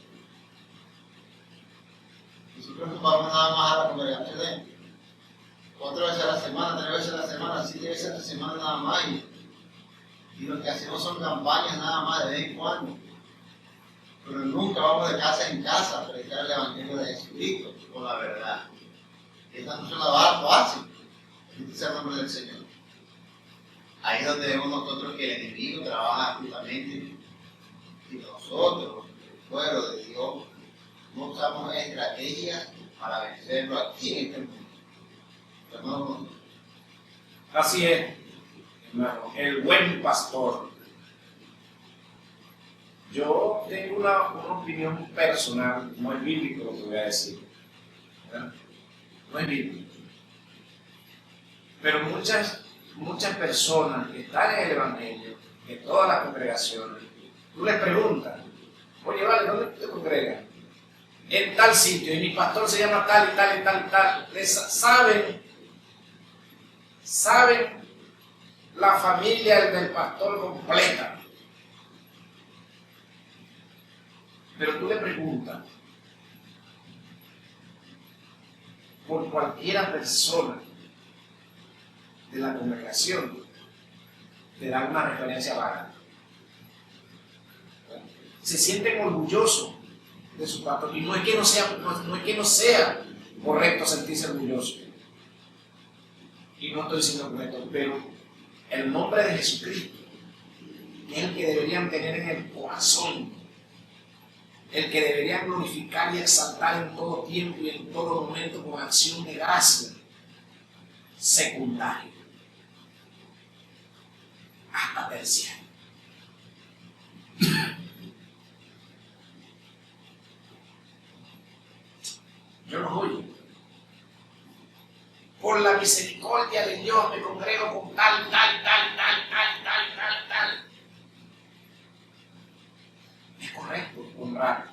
B: Nosotros nos vamos nada más a la congregación 4 veces a la semana, 3 veces a la semana, 7 veces a la semana nada más. Y lo que hacemos son campañas nada más de vez en cuando. Pero nunca vamos de casa en casa a predicar el Evangelio de Jesucristo con la verdad. Estas personas lo hacen. Bendito sea el nombre del Señor. Ahí es donde vemos nosotros que el enemigo trabaja justamente y nosotros, el pueblo de Dios, no usamos estrategias para vencerlo aquí en este mundo. Hermano,
A: así es, hermano. El buen pastor Yo tengo una opinión personal, no es bíblico lo que voy a decir, ¿verdad? No es bíblico. Pero muchas personas que están en el Evangelio, de todas las congregaciones, tú les preguntas, oye, vale, ¿dónde te congregas? En tal sitio, y mi pastor se llama tal y tal y tal y tal. Saben la familia del pastor completa. Pero tú le preguntas por cualquiera persona de la congregación, te dan una referencia vaga. Se sienten orgullosos de su pastor, y no es que no sea correcto sentirse orgulloso, y no estoy diciendo correcto, pero el nombre de Jesucristo es el que deberían tener en el corazón, el que deberían glorificar y exaltar en todo tiempo y en todo momento con acción de gracia, secundario, hasta terciario. Yo los oigo. Por la misericordia de Dios me congrego con tal. Es correcto honrar.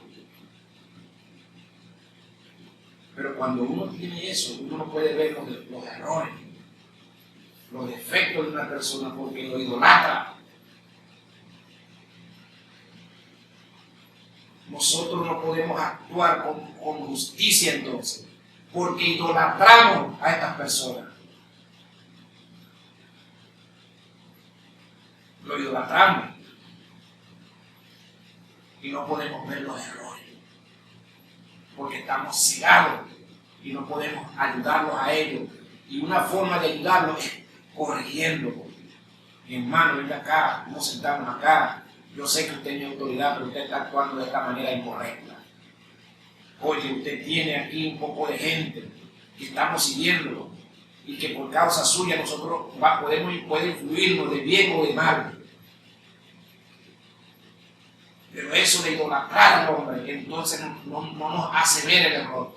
A: Pero cuando uno tiene eso, uno no puede ver los errores, los defectos de una persona porque lo idolatra. Nosotros no podemos actuar con justicia entonces, porque idolatramos a estas personas. Lo idolatramos y no podemos ver los errores, porque estamos cegados y no podemos ayudarlos a ellos. Y una forma de ayudarlos es corrigiéndolos. Mi hermano, venga acá, nos sentamos acá. Yo sé que usted tiene autoridad, pero usted está actuando de esta manera incorrecta. Oye, usted tiene aquí un poco de gente que estamos siguiéndolo y que por causa suya nosotros puede influirnos de bien o de mal. Pero eso de idolatrar al hombre, entonces no nos hace ver el error.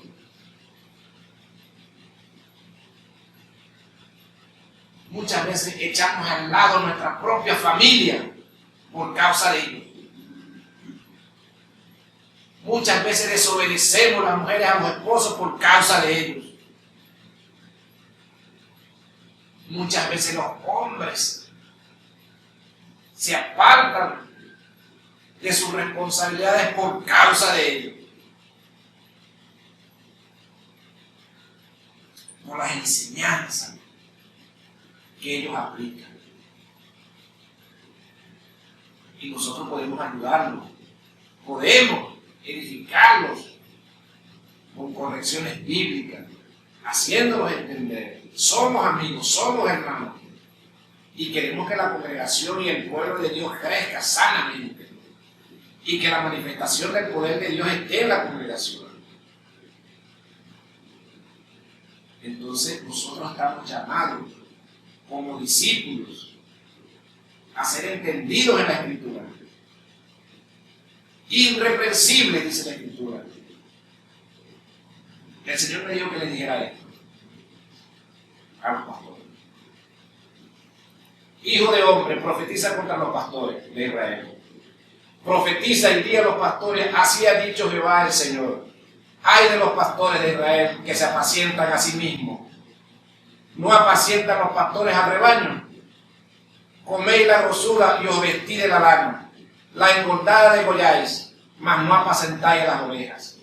A: Muchas veces echamos al lado nuestra propia familia por causa de ellos. Muchas veces desobedecemos las mujeres a los esposos por causa de ellos. Muchas veces los hombres se apartan de sus responsabilidades por causa de ellos. Por las enseñanzas que ellos aplican. Y nosotros podemos ayudarlos, podemos edificarlos con correcciones bíblicas, haciéndolos entender. Somos amigos, somos hermanos, y queremos que la congregación y el pueblo de Dios crezca sanamente, y que la manifestación del poder de Dios esté en la congregación. Entonces nosotros estamos llamados como discípulos a ser entendidos en la Escritura. Irreprensibles, dice la Escritura. El Señor me dijo que le dijera esto a los pastores. Hijo de hombre, profetiza contra los pastores de Israel. Profetiza y di a los pastores, así ha dicho Jehová el Señor. Ay de los pastores de Israel que se apacientan a sí mismos. ¿No apacientan los pastores al rebaño? Coméis la grosura y os vestí de la lana. La engordada degolláis, mas no apacentáis las ovejas.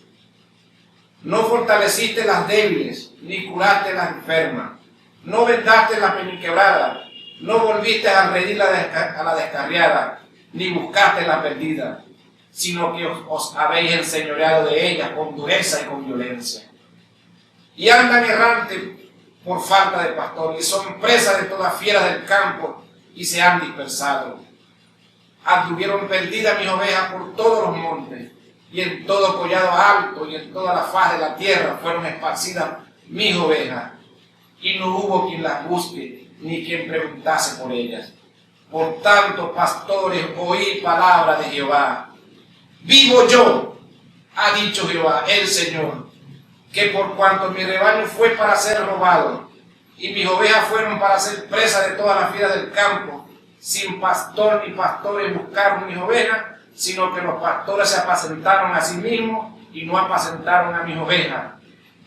A: No fortaleciste las débiles, ni curaste las enfermas. No vendaste la peniquebrada, no volviste a redir a la descarriada, ni buscaste la perdida, sino que os habéis enseñoreado de ellas con dureza y con violencia. Y andan errantes por falta de pastor, y son presas de todas fieras del campo, y se han dispersado. Anduvieron perdidas mis ovejas por todos los montes, y en todo collado alto, y en toda la faz de la tierra fueron esparcidas mis ovejas, y no hubo quien las busque, ni quien preguntase por ellas. Por tanto, pastores, oí palabra de Jehová. Vivo yo, ha dicho Jehová, el Señor, que por cuanto mi rebaño fue para ser robado, y mis ovejas fueron para ser presa de todas las fieras del campo, sin pastor ni pastores buscaron mis ovejas, sino que los pastores se apacentaron a sí mismos y no apacentaron a mis ovejas.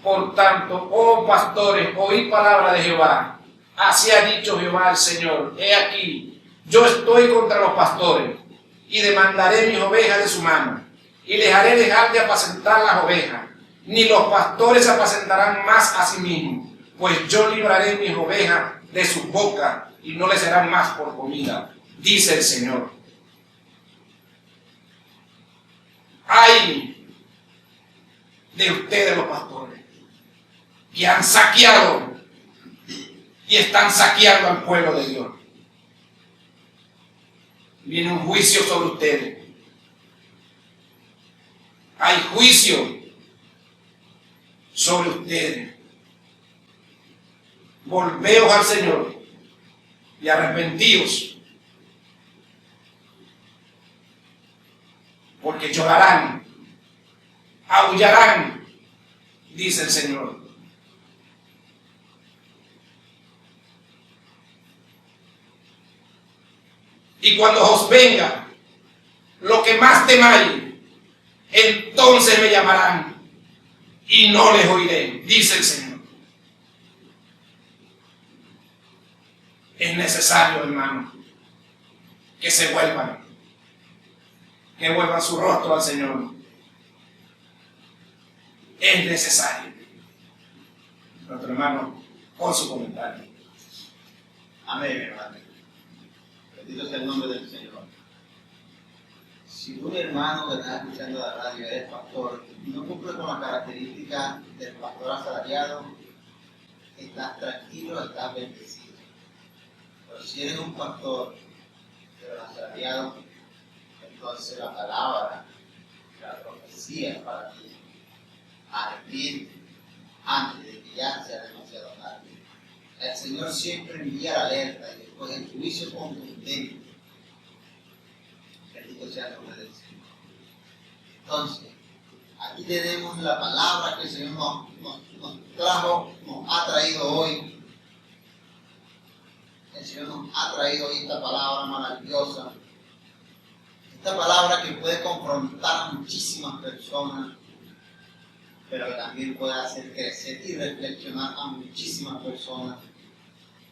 A: Por tanto, oh pastores, oíd palabra de Jehová. Así ha dicho Jehová el Señor. He aquí, yo estoy contra los pastores, y demandaré mis ovejas de su mano, y les haré dejar de apacentar las ovejas. Ni los pastores se apacentarán más a sí mismos, pues yo libraré mis ovejas de su boca, y no les serán más por comida, dice el Señor. Ay de ustedes los pastores, que han saqueado y están saqueando al pueblo de Dios. Viene un juicio sobre ustedes. Hay juicio sobre ustedes. Volveos al Señor y arrepentíos, porque llorarán, aullarán, dice el Señor. Y cuando os venga lo que más temáis, entonces me llamarán y no les oiré, dice el Señor. Es necesario, hermano, que se vuelvan, que vuelvan su rostro al Señor. Es necesario. Nuestro hermano, con su comentario.
B: Amén, hermano. Bendito sea el nombre del Señor. Si un hermano que está escuchando la radio eres pastor y no cumple con las características del pastor asalariado, estás tranquilo, estás bendecido. Pero si eres un pastor de los asalariados, entonces la palabra, la profecía es para ti. Arrepiente antes de que ya sea demasiado tarde. El Señor siempre envía la alerta y después el juicio contundente. Bendito sea el nombre del Señor. Entonces, aquí tenemos la palabra que el Señor nos ha traído hoy. El Señor nos ha traído hoy esta palabra maravillosa. Esta palabra que puede confrontar a muchísimas personas, pero que también puede hacer crecer y reflexionar a muchísimas personas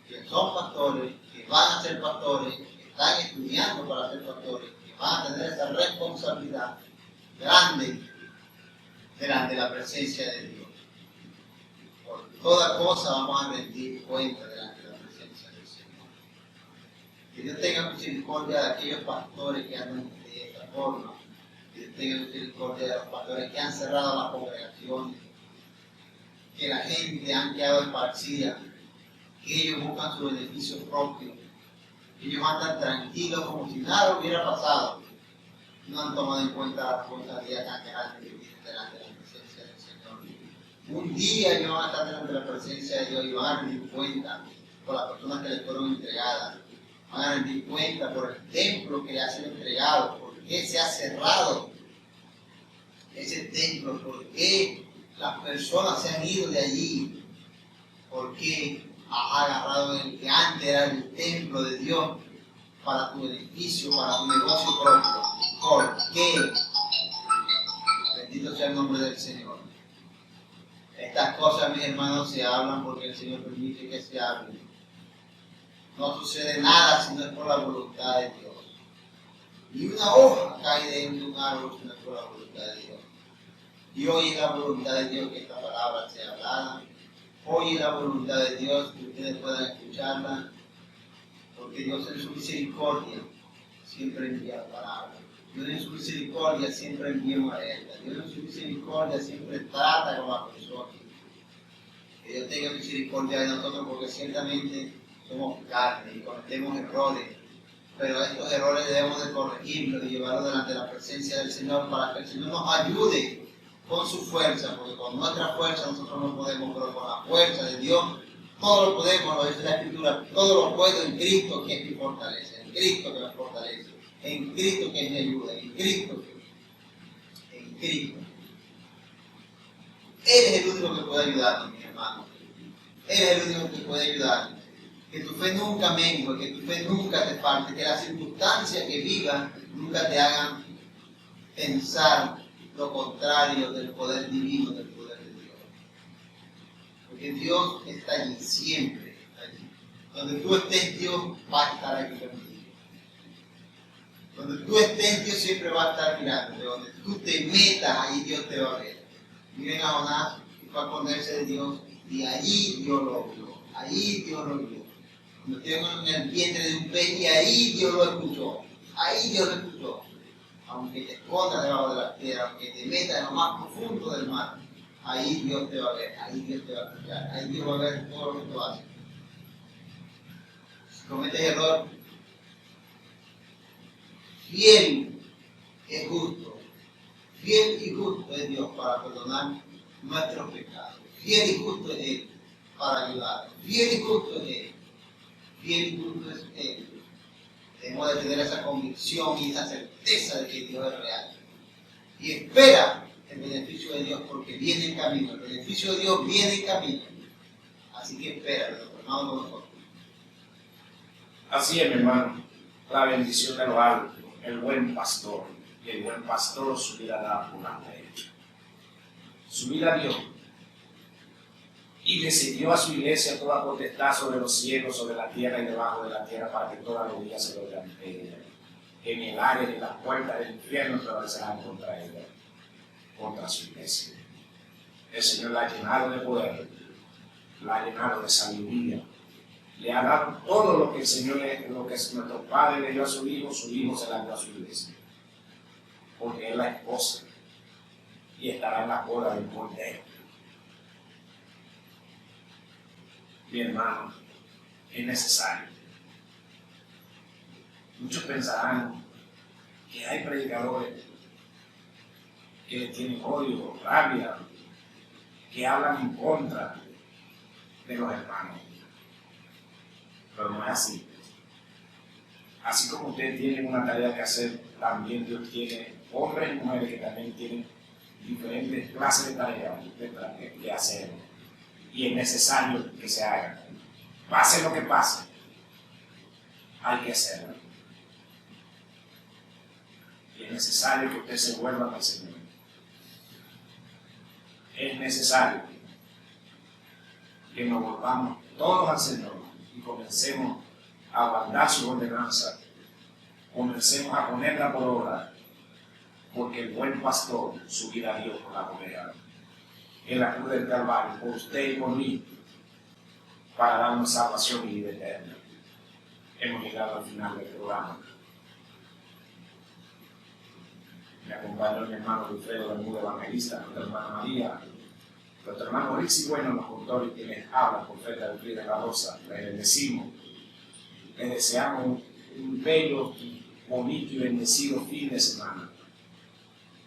B: que son pastores, que van a ser pastores, que están estudiando para ser pastores, que van a tener esa responsabilidad grande delante de la presencia de Dios. Por toda cosa vamos a rendir cuenta delante de la presencia del Señor. Que Dios tenga misericordia de aquellos pastores que andan de esta forma. Que Dios tenga misericordia de los pastores que han cerrado las congregaciones, que la gente han quedado esparcida, que ellos buscan su beneficio propio, que ellos andan tranquilos como si nada hubiera pasado, no han tomado en cuenta la responsabilidad tan grande que tienen delante de la presencia del Señor. Un día ellos van a estar delante de la presencia de Dios y van a rendir cuenta por las personas que les fueron entregadas, van a rendir cuenta por el templo que le ha sido entregado, por qué se ha cerrado ese templo, por qué las personas se han ido de allí, por qué has agarrado el que antes era el templo de Dios para tu beneficio, para tu negocio propio. ¿Por qué? Bendito sea el nombre del Señor. Estas cosas, mis hermanos, se hablan porque el Señor permite que se hablen. No sucede nada si no es por la voluntad de Dios. Ni una hoja cae de un árbol si no es por la voluntad de Dios. Y hoy es la voluntad de Dios que esta palabra sea hablada. Hoy es la voluntad de Dios que ustedes puedan escucharla, porque Dios en su misericordia siempre envía la palabra. Dios en su misericordia siempre envía una alerta. Dios en su misericordia siempre trata con la persona. Que Dios tenga misericordia de nosotros, porque ciertamente somos carne y cometemos errores, pero estos errores debemos de corregirlos y llevarlos delante de la presencia del Señor para que el Señor nos ayude con su fuerza, porque con nuestra fuerza nosotros no podemos, pero con la fuerza de Dios todo lo podemos, lo dice la Escritura, todo lo puedo en Cristo que es mi fortaleza, en Cristo que me fortalece, en Cristo que me ayuda, en Cristo Cristo. Él es el único que puede ayudarnos, mi hermano. Él es el único que puede ayudarnos. Que tu fe nunca mengue, que tu fe nunca te falte, que las circunstancias que vivas nunca te hagan pensar lo contrario del poder divino, del poder de Dios. Porque Dios está allí, siempre está allí. Donde tú estés, Dios va a estar aquí contigo. Donde tú estés, Dios siempre va a estar mirándote. Donde tú te metas, ahí Dios te va a ver. Miren a Jonás, que fue a ponerse de Dios, y allí Dios lo vio. Allí Dios lo vio. Cuando estuvo en el vientre de un pez, y ahí Dios lo escuchó. Ahí Dios lo escuchó. Aunque te escondas debajo de la tierra, aunque te metas en lo más profundo del mar, ahí Dios te va a ver, ahí Dios te va a escuchar, ahí Dios va a ver todo lo que tú haces. Si cometes error, fiel es justo, fiel y justo es Dios para perdonar nuestros pecados, fiel y justo es Él para ayudar, fiel y justo es Él, fiel y justo es Él. Debemos de tener esa convicción y esa certeza de que Dios es real. Y espera el beneficio de Dios porque viene en camino. El beneficio de Dios viene en camino. Así que espera, nuestro hermano con nosotros.
A: Así es, mi hermano, la bendición de lo alto, el buen pastor, y el buen pastor su vida da por la fe. Su vida dio y decidió a su iglesia toda potestad sobre los cielos, sobre la tierra y debajo de la tierra, para que todas las rodillas se lo vean en el área de las puertas del infierno prevalecerán contra ella, contra su iglesia. El Señor la ha llenado de poder, la ha llenado de sabiduría, le ha dado todo lo que el Señor, lo que nuestro Padre le dio a su Hijo se la dio a su iglesia, porque es la esposa y estará en la boda del Cordero. Mi hermano, es necesario. Muchos pensarán que hay predicadores que tienen odio, rabia, que hablan en contra de los hermanos. Pero no es así. Así como ustedes tienen una tarea que hacer, también Dios tiene hombres y mujeres que también tienen diferentes clases de tareas que hacer. Y es necesario que se hagan. Pase lo que pase, hay que hacerlo. Y es necesario que usted se vuelva al Señor. Es necesario que nos volvamos todos al Señor y comencemos a guardar su ordenanza, comencemos a ponerla por obra, porque el buen pastor su vida dio por la oveja en la cruz del Calvario, por usted y por mí, para darnos salvación y vida eterna. Hemos llegado al final del programa. Me acompañó mi hermano Wilfredo Bermúdez Evangelista, nuestra hermana María, nuestro hermano Rixi Bueno, los conductores que les habla, profeta de Frida La Rosa. Les bendecimos. Les deseamos un bello, bonito y bendecido fin de semana.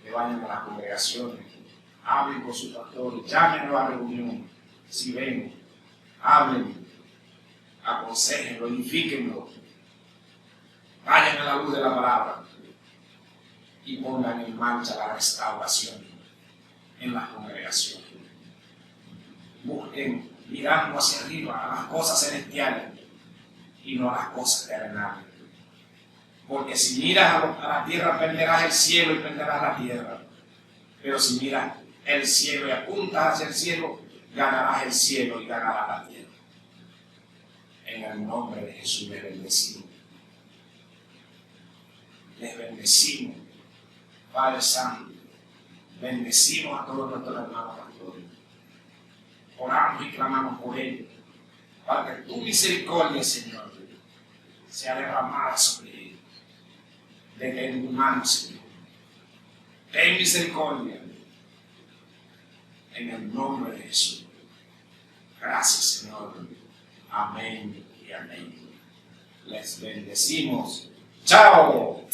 A: Que vayan a las congregaciones, hablen con sus pastores, llámenlo a la reunión. Si ven, hablen, aconsejenlo, edifíquenlo. Vayan a la luz de la palabra y pongan en marcha la restauración en las congregaciones. Busquen mirando hacia arriba a las cosas celestiales y no a las cosas terrenales. Porque si miras a la tierra perderás el cielo y perderás la tierra. Pero si miras el cielo y apuntas hacia el cielo, ganarás el cielo y ganarás la tierra. En el nombre de Jesús les bendecimos. Les bendecimos, Padre Santo. Bendecimos a todos nuestros hermanos pastores. Oramos y clamamos por ellos, para que tu misericordia, Señor, sea derramada sobre ellos. Desde tu mano, Señor. Ten misericordia. En el nombre de Jesús. Gracias, Señor. Amén y amén. Les bendecimos. ¡Chao!